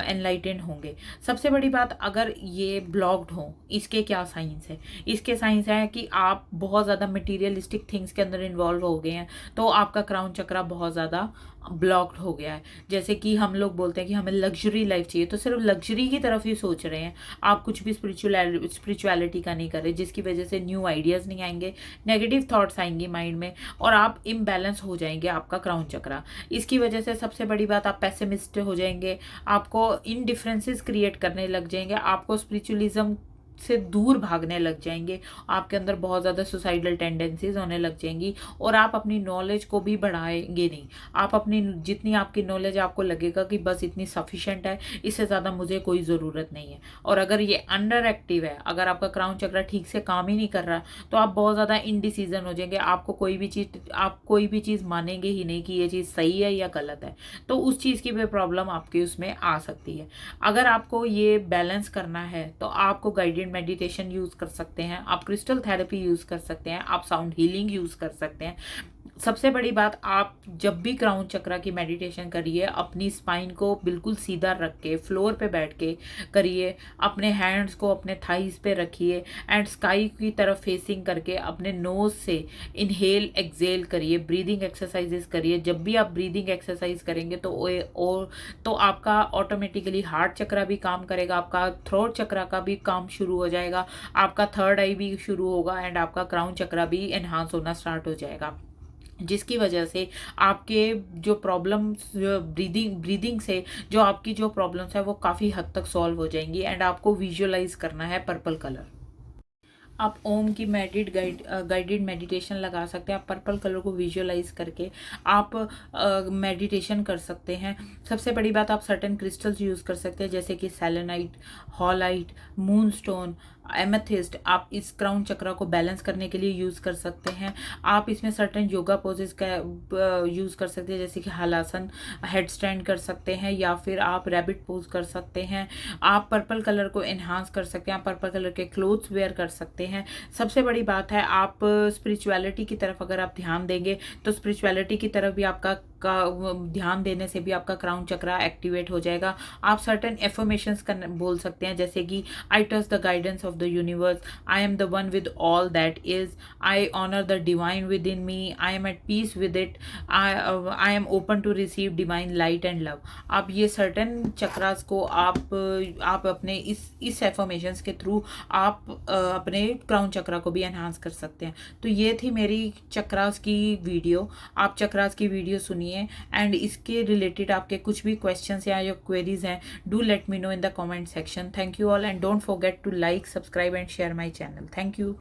S1: एनलाइटेंड होंगे। सबसे बड़ी बात, अगर ये ब्लॉक्ड हो, इसके क्या साइंस है? इसके साइंस है कि आप बहुत ज़्यादा मटेरियलिस्टिक थिंग्स के अंदर इन्वॉल्व हो गए हैं, तो आपका क्राउन चक्रा बहुत ज़्यादा ब्लॉक्ड हो गया है। जैसे कि हम लोग बोलते हैं कि हमें लग्जरी लाइफ चाहिए, तो सिर्फ लग्जरी की तरफ ही सोच रहे हैं, आप कुछ भी स्पिरिचुअलिटी का नहीं कर रहे, जिसकी वजह से न्यू आइडियाज़ नहीं आएंगे, नेगेटिव थॉट्स आएंगी माइंड में और आप इम्बैलेंस हो जाएंगे आपका क्राउन चक्रा। इसकी वजह से सबसे बड़ी बात, आप पेसिमिस्ट हो जाएंगे, आपको इनडिफरेंसेस क्रिएट करने लग जाएंगे, आपको स्पिरिचुअलिज्म से दूर भागने लग जाएंगे, आपके अंदर बहुत ज़्यादा सुसाइडल टेंडेंसीज होने लग जाएंगी और आप अपनी नॉलेज को भी बढ़ाएंगे नहीं। आप अपनी जितनी आपकी नॉलेज, आपको लगेगा कि बस इतनी सफिशेंट है, इससे ज़्यादा मुझे कोई ज़रूरत नहीं है। और अगर ये अंडर एक्टिव है, अगर आपका क्राउन चक्र ठीक से काम ही नहीं कर रहा, तो आप बहुत ज़्यादा इनडिसीजन हो जाएंगे, आप कोई भी चीज़ मानेंगे ही नहीं कि ये चीज़ सही है या गलत है, तो उस चीज़ की भी प्रॉब्लम आपके उसमें आ सकती है। अगर आपको ये बैलेंस करना है तो आपको गाइडेड मेडिटेशन यूज़ कर सकते हैं, आप क्रिस्टल थेरेपी यूज़ कर सकते हैं, आप साउंड हीलिंग यूज़ कर सकते हैं। सबसे बड़ी बात, आप जब भी क्राउन चक्रा की मेडिटेशन करिए, अपनी स्पाइन को बिल्कुल सीधा रख के फ्लोर पे बैठ के करिए, अपने हैंड्स को अपने थाइस पे रखिए एंड स्काई की तरफ फेसिंग करके अपने नोज से इनहेल एक्सेल करिए, ब्रीदिंग एक्सरसाइजेस करिए। जब भी आप ब्रीदिंग एक्सरसाइज करेंगे तो आपका ऑटोमेटिकली हार्ट चक्रा भी काम करेगा, आपका थ्रोट चक्रा का भी काम शुरू हो जाएगा, आपका थर्ड आई भी शुरू होगा एंड आपका क्राउन चक्रा भी एनहांस होना स्टार्ट हो जाएगा, जिसकी वजह से आपके जो प्रॉब्लम्स ब्रीदिंग से जो आपकी जो प्रॉब्लम्स है वो काफ़ी हद तक सॉल्व हो जाएंगी। एंड आपको विजुअलाइज करना है पर्पल कलर। आप ओम की गाइडेड मेडिटेशन लगा सकते हैं, आप पर्पल कलर को विजुअलाइज करके आप मेडिटेशन कर सकते हैं। सबसे बड़ी बात, आप सर्टेन क्रिस्टल्स यूज़ कर सकते हैं जैसे कि सेलेनाइट, हॉलाइट, मूनस्टोन, एमेथिस्ट। आप इस क्राउन चक्रा को बैलेंस करने के लिए यूज़ कर सकते हैं। आप इसमें सर्टेन योगा पोजेस का यूज़ कर सकते हैं जैसे कि हलासन, हेड स्टैंड कर सकते हैं या फिर आप रैबिट पोज कर सकते हैं। आप पर्पल कलर को एनहांस कर सकते हैं, आप पर्पल कलर के क्लोथ्स वेयर कर सकते हैं। सबसे बड़ी बात है, आप स्पिरिचुअलिटी की तरफ अगर आप ध्यान देंगे तो स्पिरिचुअलिटी की तरफ भी आपका ध्यान देने से भी आपका क्राउन चक्रा एक्टिवेट हो जाएगा। आप सर्टेन एफर्मेशंस बोल सकते हैं जैसे कि I trust the guidance of the universe, I am the one with all that is, I honour the divine within me, I am at peace with it, I am open to receive divine light and love. आप ये certain chakras को आप अपने इस affirmations के through आप अपने crown चक्रा को भी एनहांस कर सकते हैं। तो ये थी मेरी चक्रास की वीडियो। आप चक्रास की वीडियो सुनिए एंड इसके रिलेटेड आपके कुछ भी क्वेश्चंस या जो क्वेरीज हैं, do let me know in the comment section. Thank you all and don't forget to like, subscribe and share my channel. Thank you.